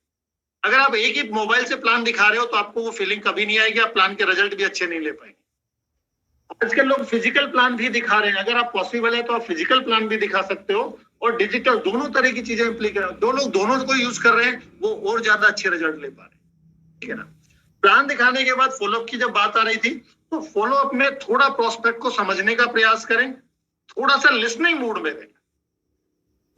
B: अगर आप एक ही मोबाइल से प्लान दिखा रहे हो तो आपको वो फीलिंग कभी नहीं आएगी, आप प्लान के रिजल्ट भी अच्छे नहीं ले पाएंगे। आजकल लोग फिजिकल प्लान भी दिखा रहे हैं, अगर आप पॉसिबल है तो आप फिजिकल प्लान भी दिखा सकते हो और डिजिटल, दोनों तरह की चीजें इम्प्लीकेट, दो लोग दोनों को यूज कर रहे हैं, वो और ज्यादा अच्छे रिजल्ट ले पा रहे हैं। ठीक है ना। प्लान दिखाने के बाद फॉलोअप की जब बात आ रही थी, तो फॉलोअप में थोड़ा प्रोस्पेक्ट को समझने का प्रयास करें, थोड़ा सा लिसनिंग मूड में रहें।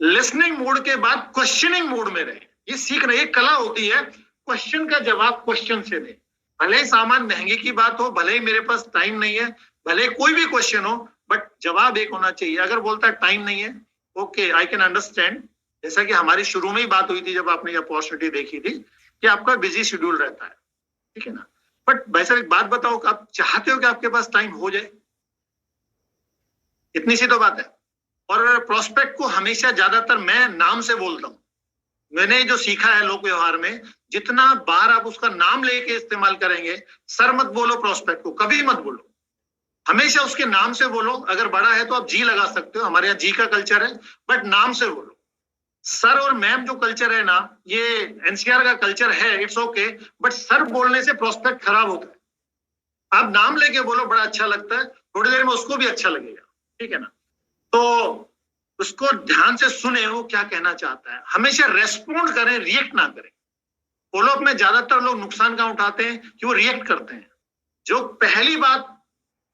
B: लिसनिंग मूड के बाद क्वेश्चनिंग मूड में रहें। ये सीखना, ये कला होती है, क्वेश्चन का जवाब क्वेश्चन से दें। भले ही सामान महंगे की बात हो, भले ही मेरे पास टाइम नहीं है, भले कोई भी क्वेश्चन हो, बट जवाब एक होना चाहिए। अगर बोलता है टाइम नहीं है, ओके आई कैन अंडरस्टैंड, जैसा कि हमारी शुरू में ही बात हुई थी जब आपने ये अपॉर्चुनिटी देखी थी कि आपका बिजी शेड्यूल रहता है, ठीक है ना। बट भाई साहब एक बात बताओ, आप चाहते हो कि आपके पास टाइम हो जाए? इतनी सी तो बात है। और प्रोस्पेक्ट को हमेशा ज्यादातर मैं नाम से बोलता हूं। मैंने जो सीखा है लोक व्यवहार में, जितना बार आप उसका नाम लेके इस्तेमाल करेंगे, सर मत बोलो प्रोस्पेक्ट को, कभी मत बोलो, हमेशा उसके नाम से बोलो। अगर बड़ा है तो आप जी लगा सकते हो, हमारे यहाँ जी का कल्चर है, बट नाम से बोलो। सर और मैम जो कल्चर है ना, ये एनसीआर का कल्चर है, इट्स ओके, बट सर बोलने से प्रोस्पेक्ट खराब होता है। आप नाम लेके बोलो, बड़ा अच्छा लगता है, थोड़ी देर में उसको भी अच्छा लगेगा, ठीक है ना। तो उसको ध्यान से सुने वो क्या कहना चाहता है, हमेशा रेस्पॉन्ड करें, रिएक्ट ना करें। फॉलोअप में ज्यादातर लोग नुकसान कहाँ उठाते हैं कि वो रिएक्ट करते हैं। जो पहली बात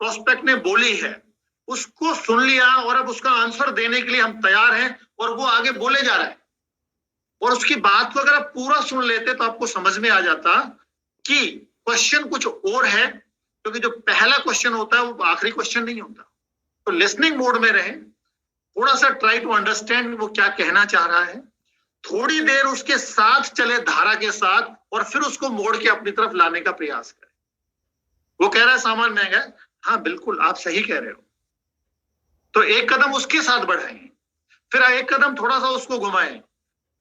B: प्रोस्पेक्ट ने बोली है उसको सुन लिया और अब उसका आंसर देने के लिए हम तैयार हैं और वो आगे बोले जा रहा है, और उसकी बात को अगर आप पूरा सुन लेते तो आपको समझ में आ जाता कि क्वेश्चन कुछ और है, क्योंकि जो पहला क्वेश्चन होता है वो आखिरी क्वेश्चन नहीं होता। तो लिसनिंग मोड में रहें, थोड़ा सा ट्राई टू अंडरस्टैंड वो क्या कहना चाह रहा है, थोड़ी देर उसके साथ चले धारा के साथ, और फिर उसको मोड़ के अपनी तरफ लाने का प्रयास करें। वो कह रहा है सामान महंगा है, हाँ बिल्कुल आप सही कह रहे हो, तो एक कदम उसके साथ बढ़ाएं, फिर एक कदम थोड़ा सा उसको घुमाएं।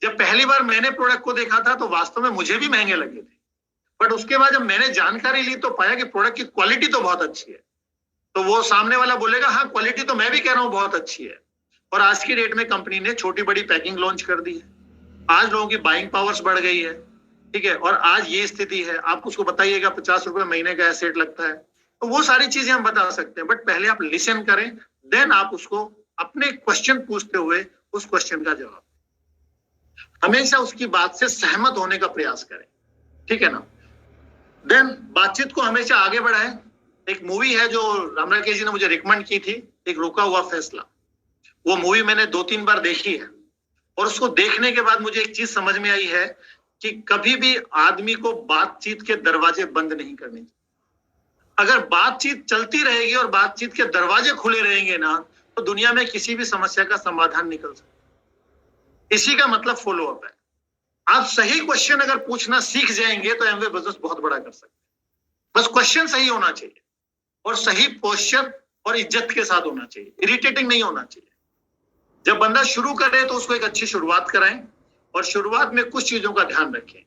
B: जब पहली बार मैंने प्रोडक्ट को देखा था तो वास्तव में मुझे भी महंगे लगे थे, बट उसके बाद जब मैंने जानकारी ली तो पाया कि प्रोडक्ट की क्वालिटी तो बहुत अच्छी है। तो वो सामने वाला बोलेगा हाँ क्वालिटी तो मैं भी कह रहा हूँ बहुत अच्छी है। और आज की डेट में कंपनी ने छोटी बड़ी पैकिंग लॉन्च कर दी है, आज लोगों की बाइंग पावर्स बढ़ गई है, ठीक है, और आज ये स्थिति है, आप उसको बताइएगा 50 रुपए महीने का एसेट लगता है, तो वो सारी चीजें हम बता सकते हैं। बट पहले आप लिसन करें, देन आप उसको अपने क्वेश्चन पूछते हुए उस क्वेश्चन का जवाब, हमेशा उसकी बात से सहमत होने का प्रयास करें, ठीक है ना। देन बातचीत को हमेशा आगे बढ़ाएं। एक मूवी है जो राम राकेश जी ने मुझे रिकमेंड की थी, एक रुका हुआ फैसला, वो मूवी मैंने 2-3 बार देखी है, और उसको देखने के बाद मुझे एक चीज समझ में आई है कि कभी भी आदमी को बातचीत के दरवाजे बंद नहीं करने चाहिए। अगर बातचीत चलती रहेगी और बातचीत के दरवाजे खुले रहेंगे ना, तो दुनिया में किसी भी समस्या का समाधान निकल सकता है। इसी का मतलब फॉलोअप है। आप सही क्वेश्चन अगर पूछना सीख जाएंगे तो एमवे बिजनेस बहुत बड़ा कर सकते हैं। बस क्वेश्चन सही होना चाहिए और सही पोस्चर और इज्जत के साथ होना चाहिए, इरिटेटिंग नहीं होना चाहिए। जब बंदा शुरू करे तो उसको एक अच्छी शुरुआत कराएं, और शुरुआत में कुछ चीजों का ध्यान रखें।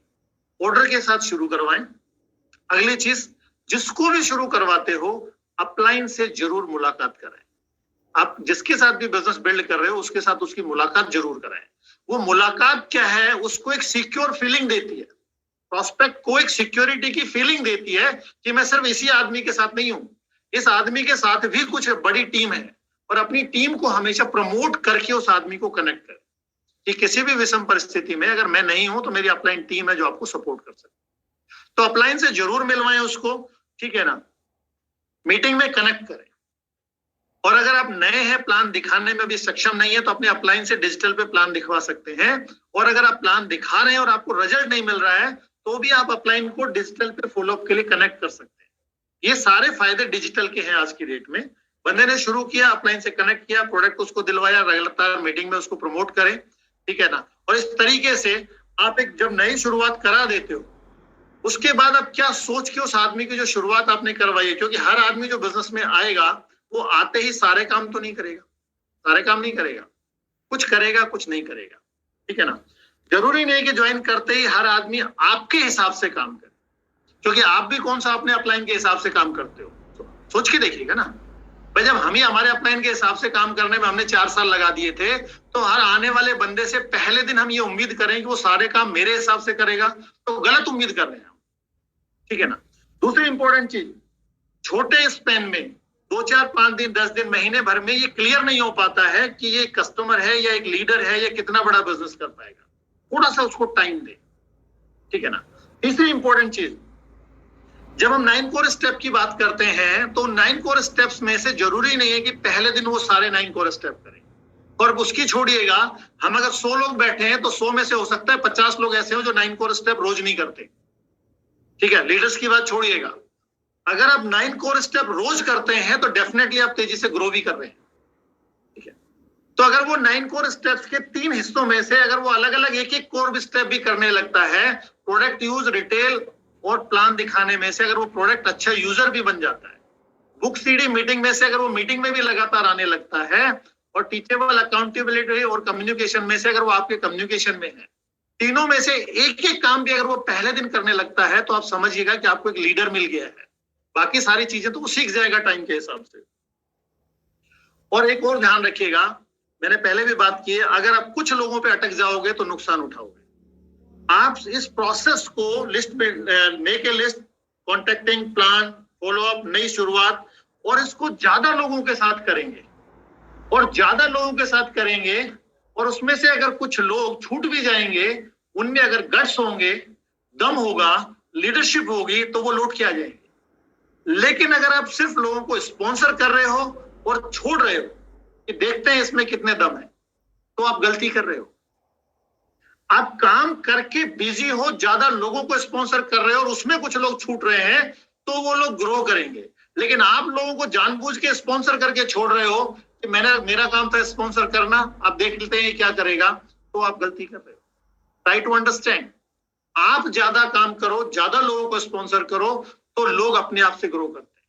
B: ऑर्डर के साथ शुरू करवाएं। अगली चीज, जिसको भी शुरू करवाते हो अपलाइन से जरूर मुलाकात कराएं। आप जिसके साथ भी बिजनेस बिल्ड कर रहे हो उसके साथ उसकी मुलाकात जरूर कराएं। वो मुलाकात क्या है, उसको एक सिक्योर फीलिंग देती है। प्रोस्पेक्ट को एक सिक्योरिटी की फीलिंग देती है कि मैं सिर्फ इसी आदमी के साथ नहीं हूं, इस आदमी के साथ भी कुछ बड़ी टीम है, और अपनी टीम को हमेशा प्रमोट करके उस आदमी को कनेक्ट करें कि किसी भी विषम परिस्थिति में अगर मैं नहीं हूं तो मेरी अपलाइन टीम है जो आपको सपोर्ट कर सकती है। तो अपलाइन से जरूर मिलवाएं उसको, ठीक है ना, मीटिंग में कनेक्ट करें। और अगर आप नए हैं, प्लान दिखाने में भी सक्षम नहीं है, तो अपने अपलाइन से डिजिटल पे प्लान दिखवा सकते हैं। और अगर आप प्लान दिखा रहे हैं और आपको रिजल्ट नहीं मिल रहा है, तो भी आप अपलाइन को डिजिटल पे फॉलोअप के लिए कनेक्ट कर सकते हैं। ये सारे फायदे डिजिटल के हैं आज की डेट में। बंदे ने शुरू किया, अपलाइन से कनेक्ट किया, प्रोडक्ट उसको दिलवाया, लगातार मीटिंग में उसको प्रमोट करें, ठीक है ना। और इस तरीके से आप एक जब नई शुरुआत करा देते हो, उसके बाद आप क्या सोच के उस आदमी की जो शुरुआत आपने करवाई है, क्योंकि हर आदमी जो बिजनेस में आएगा वो आते ही सारे काम तो नहीं करेगा, सारे काम नहीं करेगा, कुछ करेगा कुछ नहीं करेगा, ठीक है ना। जरूरी नहीं कि ज्वाइन करते ही हर आदमी आपके हिसाब से काम करे, क्योंकि आप भी कौन सा अपने अपलाइन के हिसाब से काम करते हो, सोच के देखिएगा ना भाई। जब हम ही हमारे अपलाइन के हिसाब से काम करने में हमने 4 साल लगा दिए थे, तो हर आने वाले बंदे से पहले दिन हम ये उम्मीद करें कि वो सारे काम मेरे हिसाब से करेगा, तो गलत उम्मीद कर रहे हैं हम, ठीक है ना। दूसरी इंपॉर्टेंट चीज, छोटे स्पेन में 2, 4, 5 दिन, 10 दिन, महीने भर में ये क्लियर नहीं हो पाता है कि ये कस्टमर है या एक लीडर है या कितना बड़ा बिजनेस कर पाएगा। थोड़ा सा उसको टाइम दे, ठीक है ना। तीसरी इंपॉर्टेंट चीज, जब हम 9 कोर स्टेप की बात करते हैं, तो 9 कोर स्टेप्स में से जरूरी नहीं है कि पहले दिन वो सारे 9 कोर स्टेप करें। और उसकी छोड़िएगा, हम अगर 100 लोग बैठे हैं तो 100 में से हो सकता है 50 लोग ऐसे हो जो 9 कोर स्टेप रोज नहीं करते, ठीक है। लीडर्स की बात छोड़िएगा, अगर आप 9 कोर स्टेप रोज करते हैं तो डेफिनेटली आप तेजी से ग्रो भी कर रहे हैं, ठीक है। तो अगर वो 9 कोर स्टेप्स के 3 हिस्सों में से अगर वो अलग अलग एक कोर स्टेप भी करने लगता है, प्रोडक्ट यूज, रिटेल और प्लान दिखाने में से अगर वो प्रोडक्ट अच्छा यूजर भी बन जाता है, बुक सीडी मीटिंग में से अगर वो मीटिंग में भी लगातार आने लगता है, और टीचेबल, अकाउंटेबिलिटी और कम्युनिकेशन में से अगर वो आपके कम्युनिकेशन में है, तीनों में से एक काम भी अगर वो पहले दिन करने लगता है, तो आप समझिएगा कि आपको एक लीडर मिल गया है। बाकी सारी चीजें तो वो सीख जाएगा टाइम के हिसाब से। और एक और ध्यान रखिएगा, मैंने पहले भी बात की है, अगर आप कुछ लोगों पे अटक जाओगे तो नुकसान उठाओगे। आप इस प्रोसेस को लिस्ट में, make a list, contacting, plan, follow up, नई शुरुआत, और इसको ज्यादा लोगों के साथ करेंगे, और ज्यादा लोगों के साथ करेंगे, और उसमें से अगर कुछ लोग छूट भी जाएंगे, उनमें अगर गट्स होंगे, दम होगा, लीडरशिप होगी, तो वो लौट के आ जाएंगे। लेकिन अगर आप सिर्फ लोगों को स्पॉन्सर कर रहे हो और छोड़ रहे हो कि देखते हैं इसमें कितने दम है, तो आप गलती कर रहे हो। आप काम करके बिजी हो, ज्यादा लोगों को स्पॉन्सर कर रहे हो और उसमें कुछ लोग छूट रहे हैं, तो वो लोग ग्रो करेंगे। लेकिन आप लोगों को जानबूझ के स्पॉन्सर करके छोड़ रहे हो कि मेरा काम था स्पॉन्सर करना, आप देख लेते हैं क्या करेगा, तो आप गलती कर रहे हो। ट्राई टू अंडरस्टैंड, आप ज्यादा काम करो, ज्यादा लोगों को स्पॉन्सर करो, तो लोग अपने आप से ग्रो करते हैं।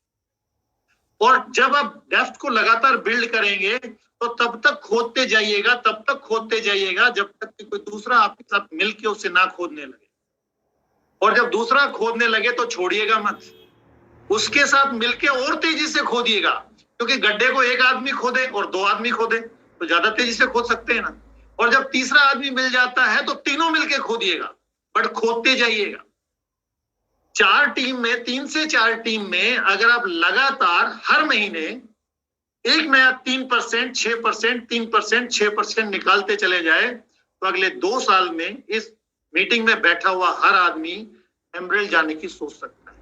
B: और जब आप डेप्थ को लगातार बिल्ड करेंगे, तो तब तक खोदते जाइएगा, तब तक खोदते जाइएगा जब तक कि कोई दूसरा आपके साथ मिलके उससे ना खोदने लगे। और जब दूसरा खोदने लगे तो छोड़िएगा मत, उसके साथ मिलके और तेजी से खोदिएगा, क्योंकि गड्ढे को एक आदमी खोदे और 2 आदमी खोदे तो ज्यादा तेजी से खोद सकते हैं ना। और जब तीसरा आदमी मिल जाता है तो तीनों मिलके खोदिएगा, बट खोदते जाइएगा। 4 टीम में, 3 से 4 टीम में अगर आप लगातार हर महीने एक नया 3%, 6%, 3%, 6% निकालते चले जाए, तो अगले 2 साल में इस मीटिंग में बैठा हुआ हर आदमी एमरेल्ड जाने की सोच सकता है।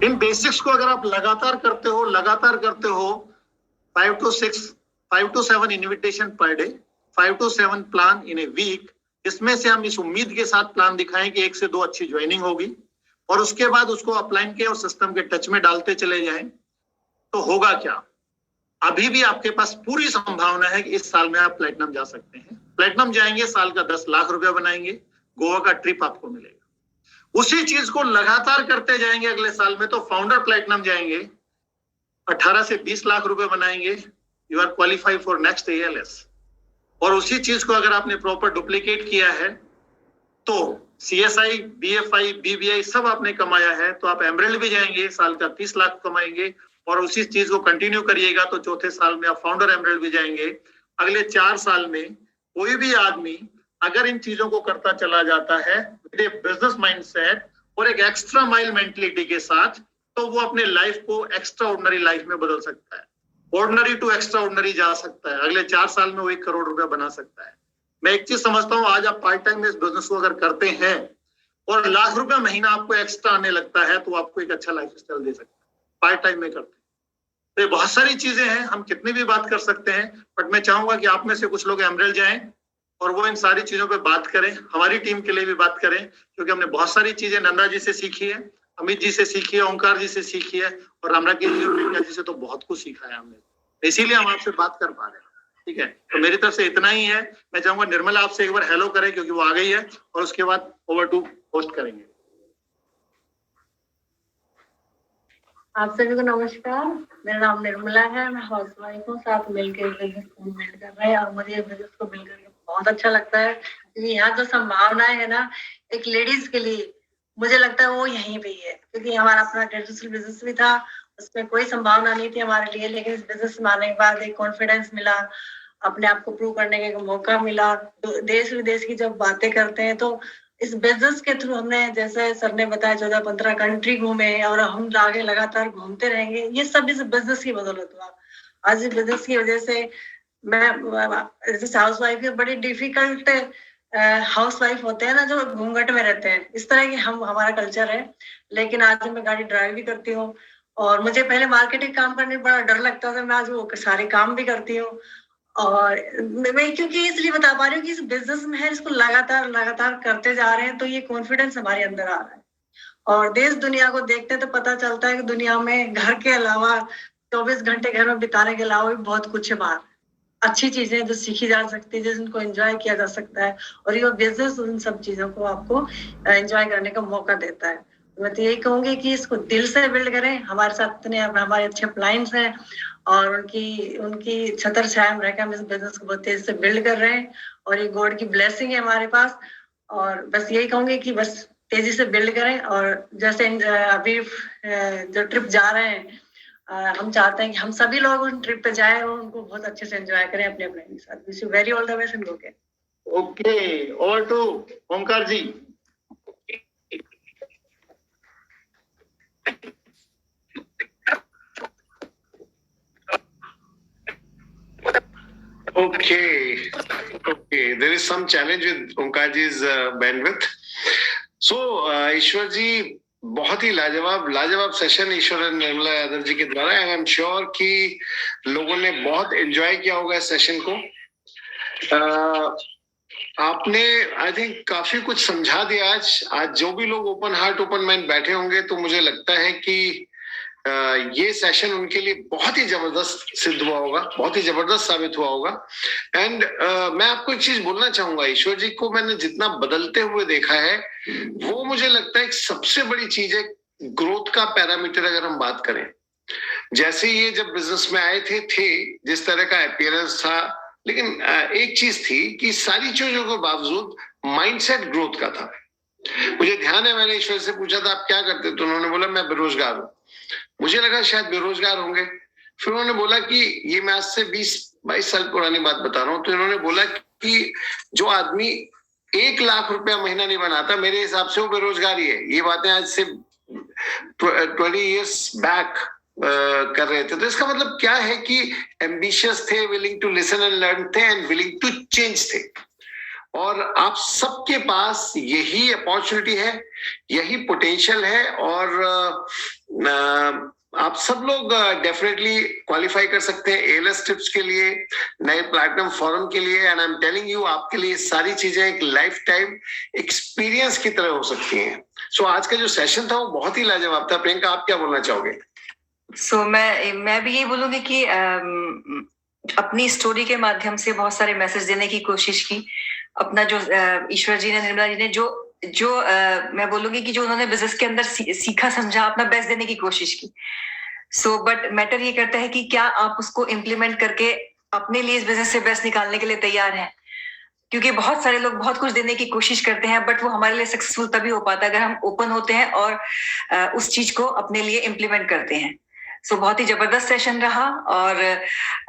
B: इन बेसिक्स को अगर आप लगातार करते हो 5 to 7 invitation per day, 5 to 7 plan in a week, इसमें से हम इस उम्मीद के साथ प्लान दिखाएं कि 1 से 2 अच्छी ज्वाइनिंग होगी, और उसके बाद उसको अपलाइन के और सिस्टम के टच में डालते चले जाएं, तो होगा क्या? अभी भी आपके पास पूरी संभावना है कि इस साल में आप प्लेटिनम जा सकते हैं। प्लेटिनम जाएंगे, साल का 10 लाख रुपया बनाएंगे, गोवा का ट्रिप आपको मिलेगा। उसी चीज को लगातार करते जाएंगे, अगले साल में तो फाउंडर प्लेटिनम जाएंगे, 18 से 20 लाख रुपए बनाएंगे, you are qualified for next ALS। और उसी चीज को अगर आपने प्रॉपर डुप्लीकेट किया है, तो CSI, BFI, BBI सब आपने कमाया है, तो आप एमरेल्ड भी जाएंगे, साल का 30 लाख कमाएंगे, और उसी चीज को कंटिन्यू करिएगा तो चौथे साल में आप फाउंडर एमरेल्ड भी जाएंगे। अगले 4 साल में कोई भी आदमी अगर इन चीजों को करता चला जाता है, बिजनेस माइंडसेट और एक एक्स्ट्रा माइल मेंटलिटी के साथ, तो वो अपने लाइफ को एक्स्ट्रा ऑर्डिनरी लाइफ में बदल सकता है, ऑर्डिनरी टू एक्स्ट्रा ऑर्डिनरी जा सकता है, अगले 4 साल में वो 1 करोड़ रुपया बना सकता है। मैं एक चीज समझता हूँ, आज आप पार्ट टाइम में इस बिजनेस को अगर करते हैं और लाख रुपया महीना आपको एक्स्ट्रा आने लगता है, तो आपको एक अच्छा लाइफ स्टाइल दे सकता है पार्ट टाइम में करते हैं। तो ये बहुत सारी चीजें हैं, हम कितनी भी बात कर सकते हैं, बट मैं चाहूंगा कि आप में से कुछ लोग एमरेल्ड जाएं और वो इन सारी चीजों पे बात करें, हमारी टीम के लिए भी बात करें, क्योंकि हमने बहुत सारी चीजें नंदा जी से सीखी है, अमित जी से सीखी है, ओंकार जी से सीखी है, और रामराकेश जी और प्रियंका जी से तो बहुत कुछ सीखा है हमने, इसीलिए हम आपसे बात कर पा रहे हैं। ठीक है, तो मेरी तरफ से इतना ही है। मैं चाहूंगा निर्मला आपसे एक बार हेलो करें, क्योंकि वो आ गई है, और उसके बाद ओवर टू होस्ट करेंगे।
C: आप सभी को नमस्कार। मेरा नाम निर्मला है, मैं हाउसवाइफ हूँ, साथ मिलकर बिजनेस को बिल्ड कर रहे हैं, और मुझे बिजनेस को बिल्ड करके बहुत अच्छा लगता है, क्योंकि यहाँ जो संभावनाएं है ना एक लेडीज के लिए, मुझे लगता है वो यहीं पे ही है, क्योंकि हमारा अपना ट्रेडिशनल बिजनेस भी था, उसमें कोई संभावना नहीं थी हमारे लिए, लेकिन इस बिजनेस में आने के बाद एक कॉन्फिडेंस मिला, अपने आप को प्रूव करने का मौका मिला। तो देश विदेश की जब बातें करते हैं तो इस बिजनेस के थ्रू हमने, जैसे सर ने बताया, 14-15 कंट्री घूमे, और हम आगे लगातार घूमते रहेंगे। ये सब इस बिजनेस की बदौलत हुआ। आज इस बिजनेस की वजह से मैं जैसे हाउस वाइफ, बड़ी डिफिकल्ट हाउस वाइफ होते हैं ना जो घूंघट में रहते हैं, इस तरह की हमारा कल्चर है। लेकिन आज मैं गाड़ी ड्राइव भी करती हूँ, और मुझे पहले मार्केटिंग काम करने में बड़ा डर लगता था, मैं आज वो सारे काम भी करती हूँ। और मैं क्योंकि इसलिए बता पा रही हूँ कि इस बिजनेस में है, इसको लगातार करते जा रहे हैं, तो ये कॉन्फिडेंस हमारे अंदर आ रहा है। और देश दुनिया को देखते तो पता चलता है कि दुनिया में घर के अलावा 24 घंटे घर में बिताने के अलावा भी बहुत कुछ है बाहर, अच्छी चीजें जो सीखी जा सकती है, जिनको एंजॉय किया जा सकता है, और ये बिजनेस उन सब चीजों को आपको एंजॉय करने का मौका देता है। मैं तो यही कहूंगी कि इसको दिल से बिल्ड करें। हमारे साथ इतने हमारे अच्छे क्लाइंट्स हैं, और उनकी छतर छाया में रहकर हम इस बिजनेस को बहुत तेजी से बिल्ड कर रहे हैं, और ये गॉड की ब्लेसिंग है हमारे पास। और बस यही कहूंगी कि बस तेजी से बिल्ड करें, और जैसे अभी जो ट्रिप जा रहे हैं, हम चाहते हैं कि हम सभी लोग उन ट्रिप पे जाएं और उनको बहुत अच्छे से एंजॉय करें अपने अपने के साथ। Wish you very all the best in okay.
B: Okay, over to Omkar ji.
A: Okay. There is some challenge with Onkar ji's bandwidth. So, ईश्वर जी, बहुत ही लाजवाब सेशन ईश्वर और निर्मला यादव जी के द्वारा, एंड आई एम श्योर कि लोगों ने बहुत एंजॉय किया होगा इस सेशन को। आपने आई थिंक काफी कुछ समझा दिया आज जो भी लोग ओपन हार्ट ओपन माइंड बैठे होंगे, तो मुझे लगता है कि ये सेशन उनके लिए बहुत ही जबरदस्त सिद्ध हुआ होगा, बहुत ही जबरदस्त साबित हुआ होगा। एंड मैं आपको एक चीज बोलना चाहूंगा, ईश्वर जी को मैंने जितना बदलते हुए देखा है, वो मुझे लगता है एक सबसे बड़ी चीज है ग्रोथ का पैरामीटर। अगर हम बात करें, जैसे ये जब बिजनेस में आए थे जिस तरह का अपीयरेंस था, लेकिन एक चीज थी कि सारी चीजों के बावजूद माइंडसेट ग्रोथ का था। मुझे ध्यान है, मैंने ईश्वर से पूछा था आप क्या करते, तो उन्होंने बोला मैं बेरोजगार हूँ। मुझे लगा शायद बेरोजगार होंगे, फिर उन्होंने बोला कि ये मैं आज से 20-22 साल पुरानी बात बता रहा हूँ, तो इन्होंने बोला कि जो आदमी 1 लाख रुपया महीना नहीं बनाता, मेरे हिसाब से वो बेरोजगार ही है। ये बातें आज से 20 इयर्स बैक कर रहे थे। तो इसका मतलब क्या है कि एम्बिशियस थे, willing to listen and learn थे, एंड विलिंग टू चेंज थे। और आप सबके पास यही अपॉर्चुनिटी है, यही पोटेंशियल है, और आप सब लोग डेफिनेटली क्वालिफाई कर सकते हैं एएलएस टिप्स के लिए, नए प्लैटिनम फोरम के लिए। And I am telling you, आपके लिए सारी चीजें एक लाइफ टाइम एक्सपीरियंस की तरह हो सकती हैं। सो आज का जो सेशन था वो बहुत ही लाजवाब था। प्रियंका, आप क्या बोलना चाहोगे?
D: मैं भी यही बोलूंगी कि अपनी स्टोरी के माध्यम से बहुत सारे मैसेज देने की कोशिश की। अपना जो ईश्वर जी ने, निर्मला जी ने जो मैं बोलूंगी कि जो उन्होंने बिजनेस के अंदर सीखा समझा, अपना बेस्ट देने की कोशिश की। बट मैटर ये करता है कि क्या आप उसको इम्प्लीमेंट करके अपने लिए इस बिजनेस से बेस्ट निकालने के लिए तैयार हैं। क्योंकि बहुत सारे लोग बहुत कुछ देने की कोशिश करते हैं, बट वो हमारे लिए सक्सेसफुल तभी हो पाता है अगर हम ओपन होते हैं और उस चीज को अपने लिए इम्प्लीमेंट करते हैं। बहुत ही जबरदस्त सेशन रहा, और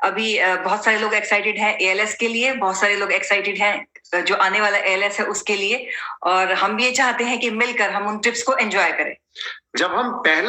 D: अभी बहुत सारे लोग एक्साइटेड हैं एएलएस के लिए, बहुत सारे लोग एक्साइटेड हैं जो आने वाला ALS है उसके लिए, और हम भी ये चाहते हैं कि मिलकर हम उन ट्रिप्स को एंजॉय करें।
A: जब हम पहला